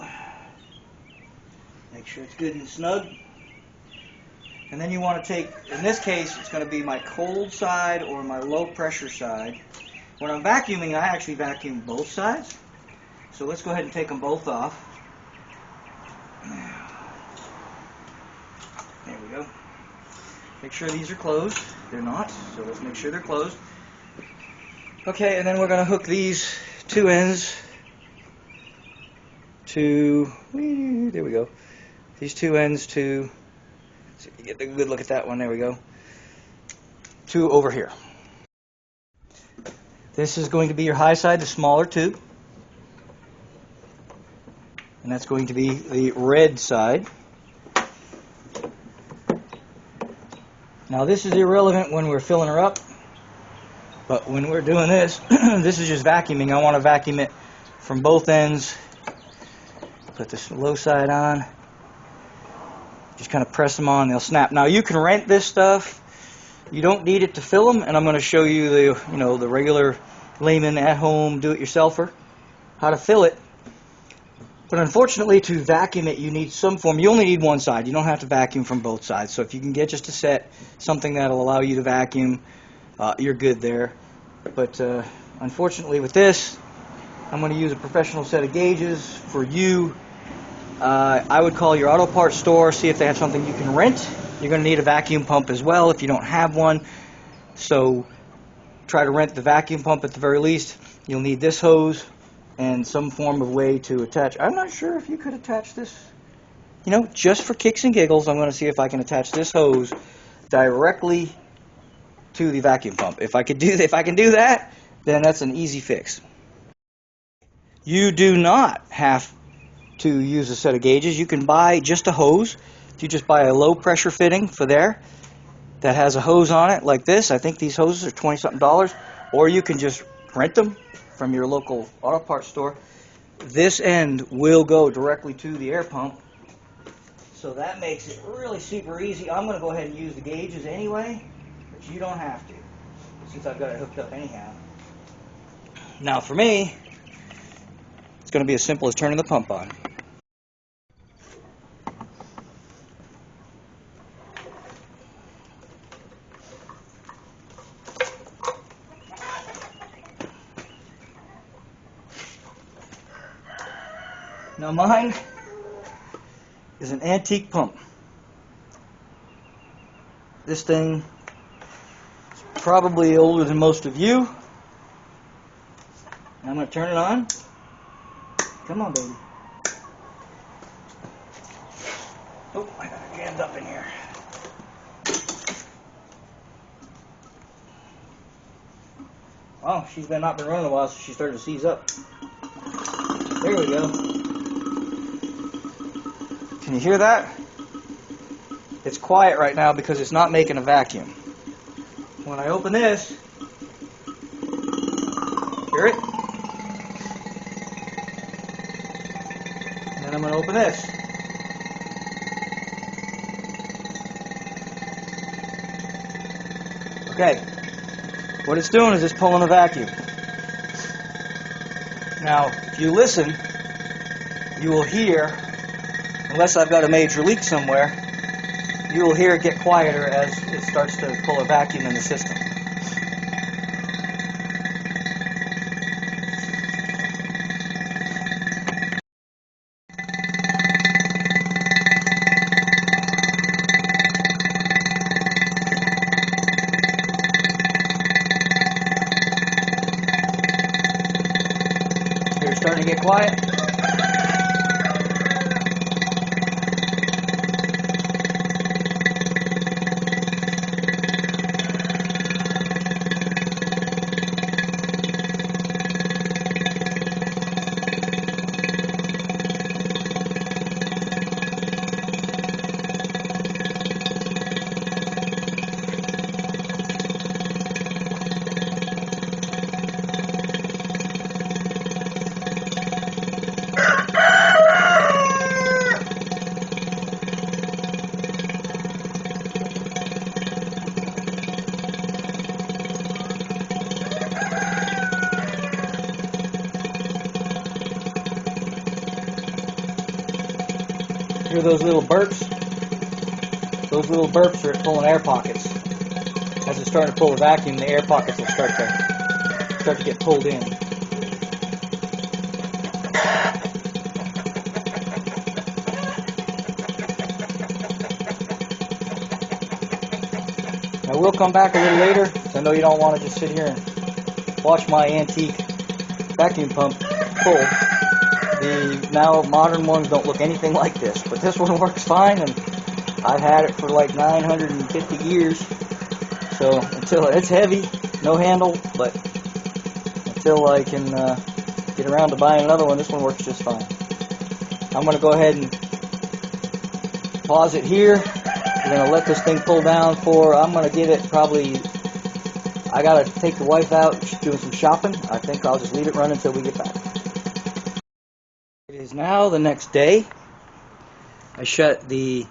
Make sure it's good and snug. And then you want to take, in this case, it's going to be my cold side or my low pressure side. When I'm vacuuming, I actually vacuum both sides. So let's go ahead and take them both off. There we go. Make sure these are closed. They're not, so let's make sure they're closed. Okay, and then we're going to hook these two ends to, there we go. These two ends to, so you get a good look at that one, there we go, to over here. This is going to be your high side, the smaller tube. And that's going to be the red side. Now this is irrelevant when we're filling her up, but when we're doing this, this is just vacuuming. I want to vacuum it from both ends. Put this low side on. Just kind of press them on, they'll snap. Now you can rent this stuff. You don't need it to fill them, and I'm going to show you the the regular layman at home do-it-yourselfer how to fill it. But unfortunately, to vacuum it, you need some form. You only need one side. You don't have to vacuum from both sides. So if you can get just a set, something that'll allow you to vacuum, you're good there. But unfortunately with this, I'm going to use a professional set of gauges for you. I would call your auto parts store, see if they have something you can rent. You're going to need a vacuum pump as well if you don't have one. So try to rent the vacuum pump at the very least. You'll need this hose and some form of way to attach. I'm not sure if you could attach this. Just for kicks and giggles, I'm going to see if I can attach this hose directly to the vacuum pump. If I can do that, then that's an easy fix. You do not have to use a set of gauges. You can buy just a hose. If you just buy a low pressure fitting for there that has a hose on it like this, I think these hoses are $20-something, or you can just rent them from your local auto parts store. This end will go directly to the air pump, so that makes it really super easy. I'm going to go ahead and use the gauges anyway, but you don't have to, since I've got it hooked up anyhow. Now for me, it's going to be as simple as turning the pump on. Now mine is an antique pump. This thing is probably older than most of you. And I'm going to turn it on. Come on, baby. Oh, I got it jammed up in here. Oh, she's not been running a while, so she started to seize up. There we go. Can you hear that? It's quiet right now because it's not making a vacuum. When I open this, hear it? And I'm going to open this. Okay, what it's doing is it's pulling a vacuum. Now, if you listen, you will hear, unless I've got a major leak somewhere, you will hear it get quieter as it starts to pull a vacuum in the system. Here it's starting to get quiet. Hear those little burps? Those little burps are pulling air pockets. As it's starting to pull the vacuum, the air pockets will start to get pulled in. I will come back a little later, because I know you don't want to just sit here and watch my antique vacuum pump pull. The now modern ones don't look anything like this, but this one works fine, and I've had it for like 950 years. So until it's heavy, no handle, but until I can get around to buying another one, this one works just fine. I'm going to go ahead and pause it here. We're going to let this thing pull down for, I'm going to give it probably, I got to take the wife out, she's doing some shopping. I think I'll just leave it running until we get back. It is now the next day. I shut the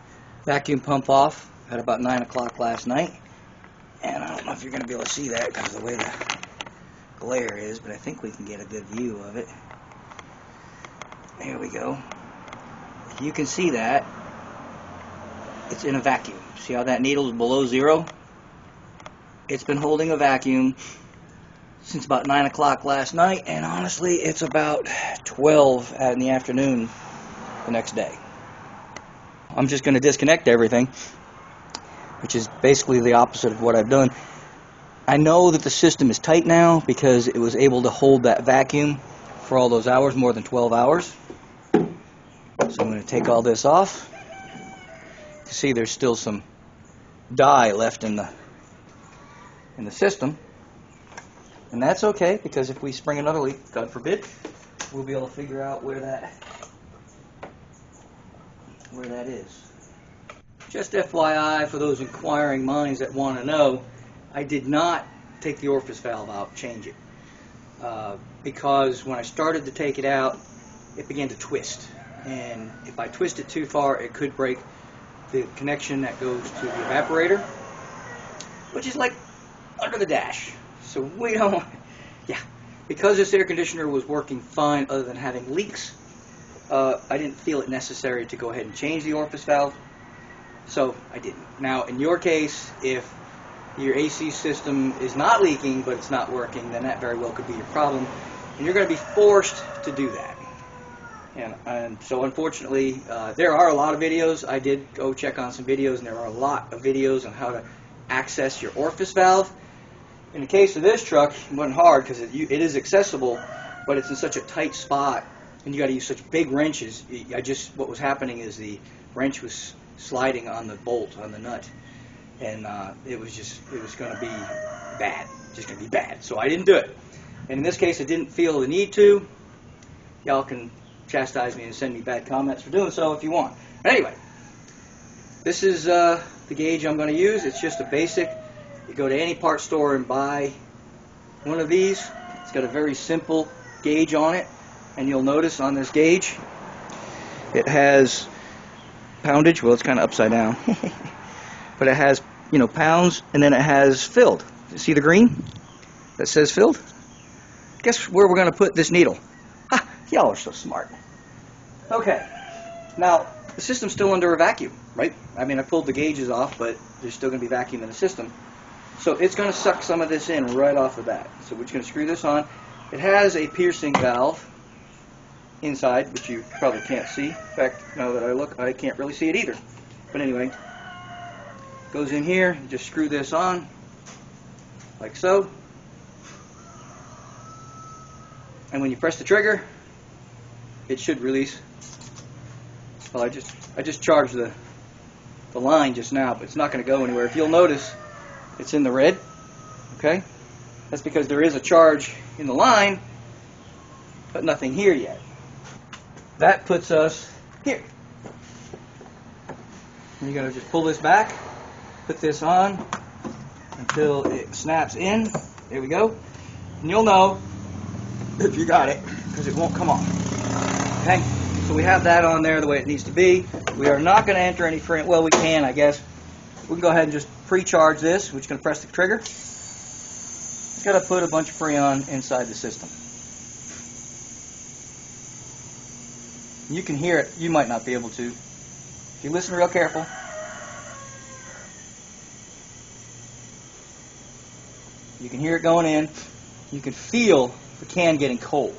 vacuum pump off at about 9 o'clock last night. And I don't know if you're going to be able to see that because of the way the glare is, but I think we can get a good view of it. There we go. If you can see that, it's in a vacuum. See how that needle is below zero? It's been holding a vacuum since about 9 o'clock last night, and honestly, it's about 12 in the afternoon the next day. I'm just going to disconnect everything, which is basically the opposite of what I've done. I know that the system is tight now because it was able to hold that vacuum for all those hours, more than 12 hours. So I'm going to take all this off. You can see there's still some dye left in the system. And that's okay, because if we spring another leak, God forbid, we'll be able to figure out where that is. Just FYI, for those inquiring minds that want to know, I did not take the orifice valve out, change it. Because when I started to take it out, it began to twist. And if I twist it too far, it could break the connection that goes to the evaporator, which is like under the dash. So we don't, because this air conditioner was working fine other than having leaks, I didn't feel it necessary to go ahead and change the orifice valve, so I didn't. Now, in your case, if your AC system is not leaking but it's not working, then that very well could be your problem, and you're going to be forced to do that. And so unfortunately, there are a lot of videos. I did go check on some videos, and there are a lot of videos on how to access your orifice valve. In the case of this truck, it wasn't hard because it is accessible, but it's in such a tight spot, and you got to use such big wrenches. What was happening is the wrench was sliding on the bolt, on the nut, and it was going to be bad, just going to be bad. So I didn't do it. And in this case, I didn't feel the need to. Y'all can chastise me and send me bad comments for doing so if you want. But anyway, this is the gauge I'm going to use. It's just a basic. You go to any parts store and buy one of these. It's got a very simple gauge on it, and you'll notice on this gauge It has poundage. Well, it's kind of upside down. But it has, you know, pounds, and then it has filled. See the green that says filled? Guess where we're going to put this needle? Ha! Y'all are so smart. Okay. Now, the system's still under a vacuum, right? I mean, I pulled the gauges off, but there's still going to be vacuum in the system. So it's going to suck some of this in right off the bat. So we're just going to screw this on. It has a piercing valve inside, which you probably can't see. In fact, now that I look, I can't really see it either. But anyway, goes in here. You just screw this on, like so. And when you press the trigger, it should release. Well, I just charged the line just now, but it's not going to go anywhere. If you'll notice, it's in the red. Okay, that's because there is a charge in the line, but nothing here yet. That puts us here. And you're going to just pull this back, put this on until it snaps in. There we go. And you'll know if you got it, because it won't come off. Okay, so we have that on there the way it needs to be. We are not going to enter any freon. Well, we can, I guess. We can go ahead and just pre-charge this. We're just going to press the trigger. It's got to put a bunch of freon inside the system. You can hear it. You might not be able to. If you listen real careful. You can hear it going in. You can feel the can getting cold.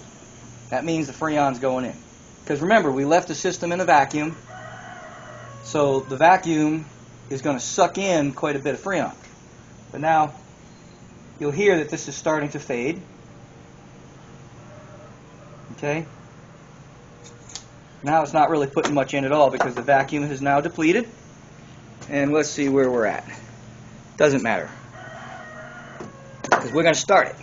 That means the freon's going in. Because remember, we left the system in a vacuum. So the vacuum is going to suck in quite a bit of freon. But now you'll hear that this is starting to fade. Okay? Now it's not really putting much in at all because the vacuum has now depleted. And let's see where we're at. Doesn't matter. Because we're going to start it.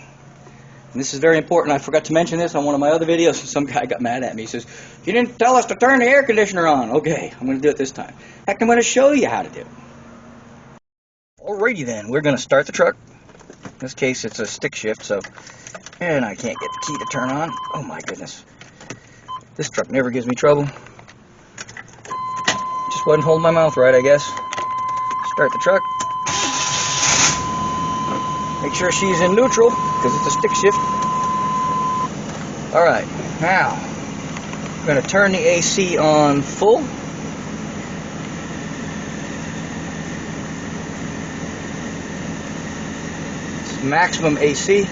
And this is very important. I forgot to mention this on one of my other videos. Some guy got mad at me. He says, "You didn't tell us to turn the air conditioner on." Okay, I'm going to do it this time. Heck, I'm going to show you how to do it. Alrighty then, we're going to start the truck. In this case, it's a stick shift, so... And I can't get the key to turn on. Oh my goodness. This truck never gives me trouble. Just wasn't holding my mouth right, I guess. Start the truck. Make sure she's in neutral, because it's a stick shift. Alright, now, I'm going to turn the AC on full. It's maximum AC.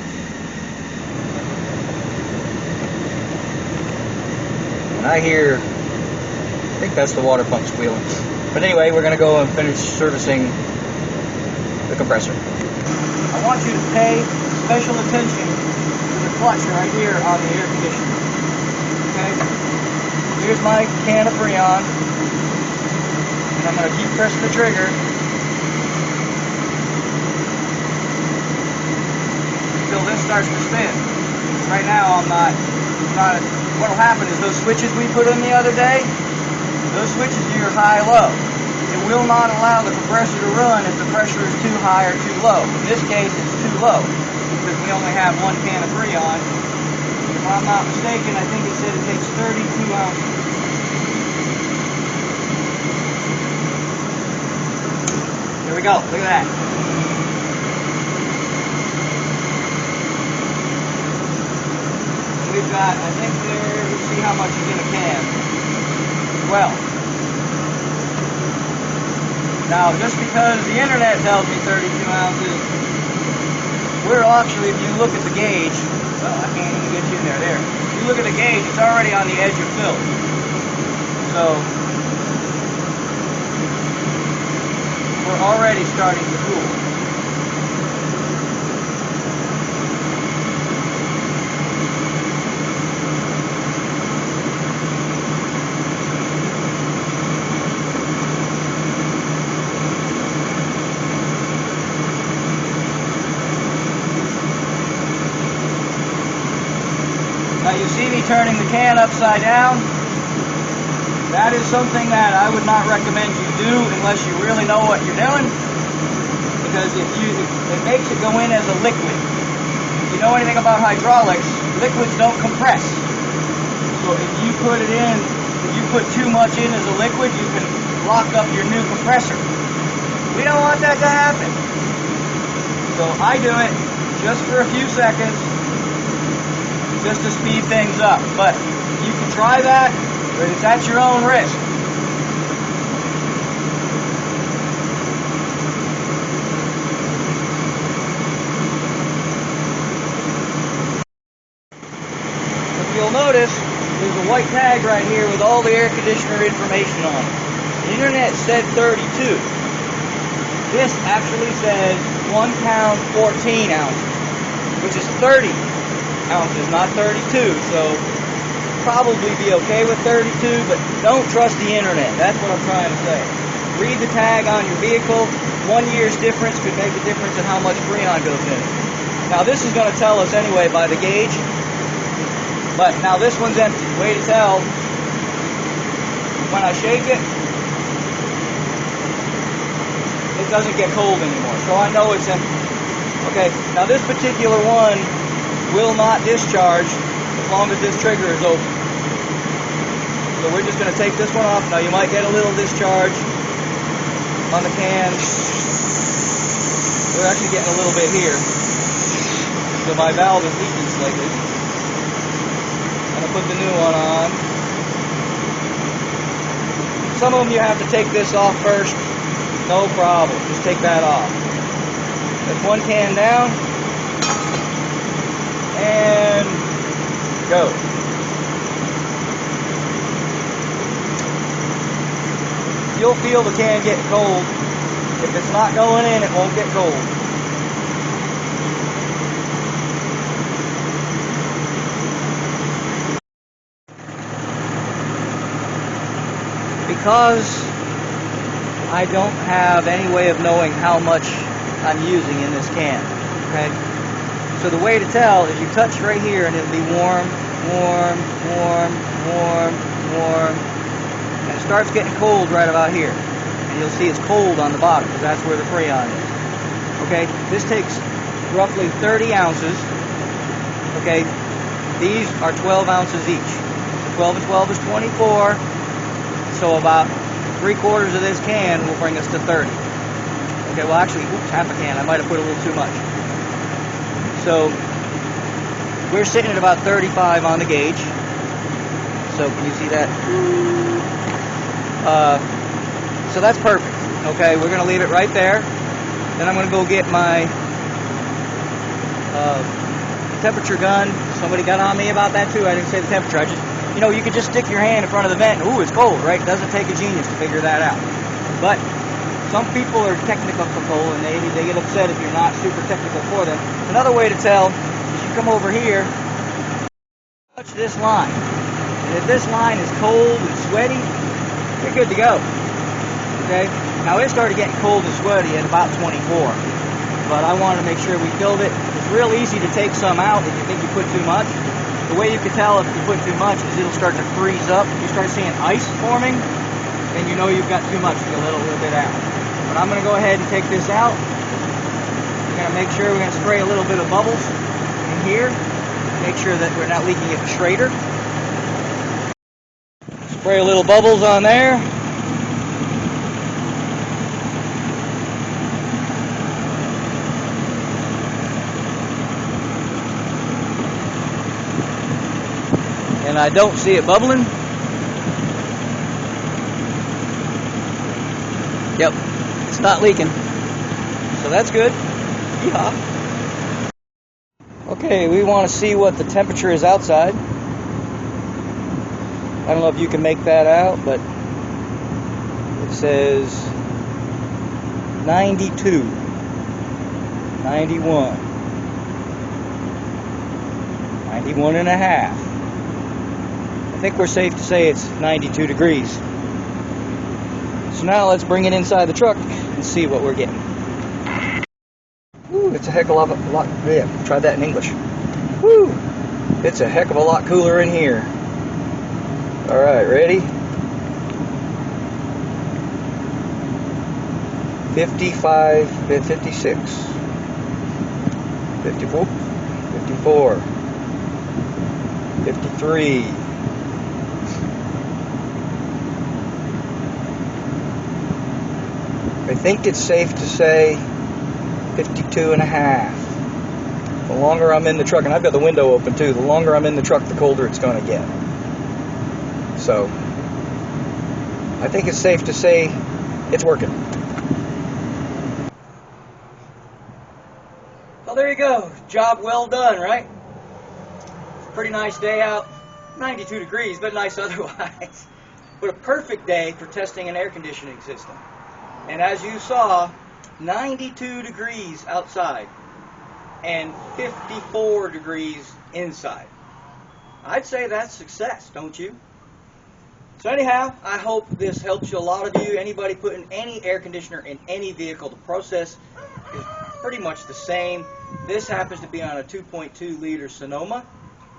And I think that's the water pump squealing. But anyway, we're going to go and finish servicing the compressor. I want you to pay special attention to the clutch right here on the air conditioner. Okay? Here's my can of freon. And I'm going to keep pressing the trigger until this starts to spin. Right now I'm not. What will happen is those switches we put in the other day, those switches are high-low. It will not allow the compressor to run if the pressure is too high or too low. In this case, it's too low because we only have one can of freon. If I'm not mistaken, I think it said it takes 32 ounces. Here we go. Look at that. We've got, I think let's see how much is in a can. Well. Now, just because the internet tells me 32 ounces, we're actually, if you look at the gauge, well, I can't even get you in there. There. If you look at the gauge, it's already on the edge of fill. So, we're already starting to cool. Now you see me turning the can upside down. That is something that I would not recommend you do unless you really know what you're doing, because it makes it go in as a liquid. If you know anything about hydraulics, liquids don't compress. So if you put it in if you put too much in as a liquid, you can lock up your new compressor. We don't want that to happen. So I do it just for a few seconds, just to speed things up. But you can try that, but it's at your own risk. You'll notice there's a white tag right here with all the air conditioner information on it. The internet said 32. This actually says 1 pound 14 ounces, which is 30 ounces, not 32. So probably be okay with 32, but don't trust the internet. That's what I'm trying to say. Read the tag on your vehicle. 1 year's difference could make a difference in how much freon goes in it. Now this is going to tell us anyway by the gauge. But now this one's empty. Way to tell, when I shake it, it doesn't get cold anymore. So I know it's empty. Okay, now this particular one will not discharge as long as this trigger is open. So we're just going to take this one off. Now you might get a little discharge on the can. We're actually getting a little bit here. So my valve is leaking slightly. I'm going to put the new one on. Some of them you have to take this off first. No problem. Just take that off. That's one can down. And go. You'll feel the can getting cold. If it's not going in, it won't get cold. Because I don't have any way of knowing how much I'm using in this can, okay? So the way to tell is you touch right here and it'll be warm, warm, warm, warm, warm, and it starts getting cold right about here. And you'll see it's cold on the bottom because that's where the freon is. Okay, this takes roughly 30 ounces. Okay, these are 12 ounces each. 12 and 12 is 24. So about 3/4 of this can will bring us to 30. Okay, well actually, oops, half a can. I might have put a little too much. So we're sitting at about 35 on the gauge. So can you see that? So that's perfect. Okay, we're going to leave it right there. Then I'm going to go get my temperature gun. Somebody got on me about that too. I didn't say the temperature. I just, you know, you could just stick your hand in front of the vent and, ooh, it's cold, right? It doesn't take a genius to figure that out. But some people are technical and they get upset if you're not super technical for them. Another way to tell is you come over here, touch this line. And if this line is cold and sweaty, you're good to go. Okay? Now it started getting cold and sweaty at about 24. But I wanted to make sure we filled it. It's real easy to take some out if you think you put too much. The way you can tell if you put too much is it'll start to freeze up. You start seeing ice forming, and you know you've got too much. You can let a little bit out. But I'm going to go ahead and take this out. We're going to make sure we're going to spray a little bit of bubbles in here. Make sure that we're not leaking at the Schrader. Spray a little bubbles on there. And I don't see it bubbling. Yep, it's not leaking. So that's good. Yeehaw. Okay, we want to see what the temperature is outside. I don't know if you can make that out, but it says 92, 91, 91 and a half. I think we're safe to say it's 92 degrees. So now let's bring it inside the truck and see what we're getting. Woo, it's a heck of a lot, yeah, try that in English. Woo, it's a heck of a lot cooler in here. Alright, ready? 55, 56, 54, 54, 53, I think it's safe to say 52.5. The longer I'm in the truck, and I've got the window open too, the longer I'm in the truck, the colder it's going to get. So, I think it's safe to say it's working. Well, there you go. Job well done, right? Pretty nice day out. 92 degrees, but nice otherwise. But a perfect day for testing an air conditioning system. And as you saw, 92 degrees outside and 54 degrees inside. I'd say that's success, don't you? So anyhow, I hope this helps you. A lot of you, anybody putting any air conditioner in any vehicle, the process is pretty much the same. This happens to be on a 2.2 liter Sonoma,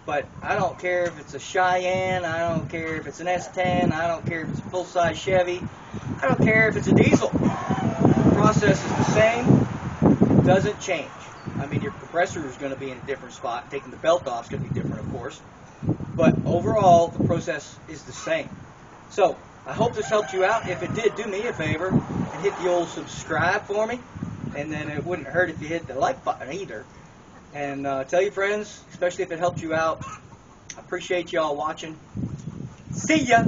but I don't care if it's a Cheyenne, I don't care if it's an S10, I don't care if it's a full-size Chevy, I don't care if it's a diesel. The process is the same, it doesn't change. I mean, your compressor is going to be in a different spot, taking the belt off is going to be different, of course, but overall the process is the same. So, I hope this helped you out. If it did, do me a favor and hit the old subscribe for me, and then it wouldn't hurt if you hit the like button either. And tell your friends, especially if it helped you out. I appreciate y'all watching. See ya!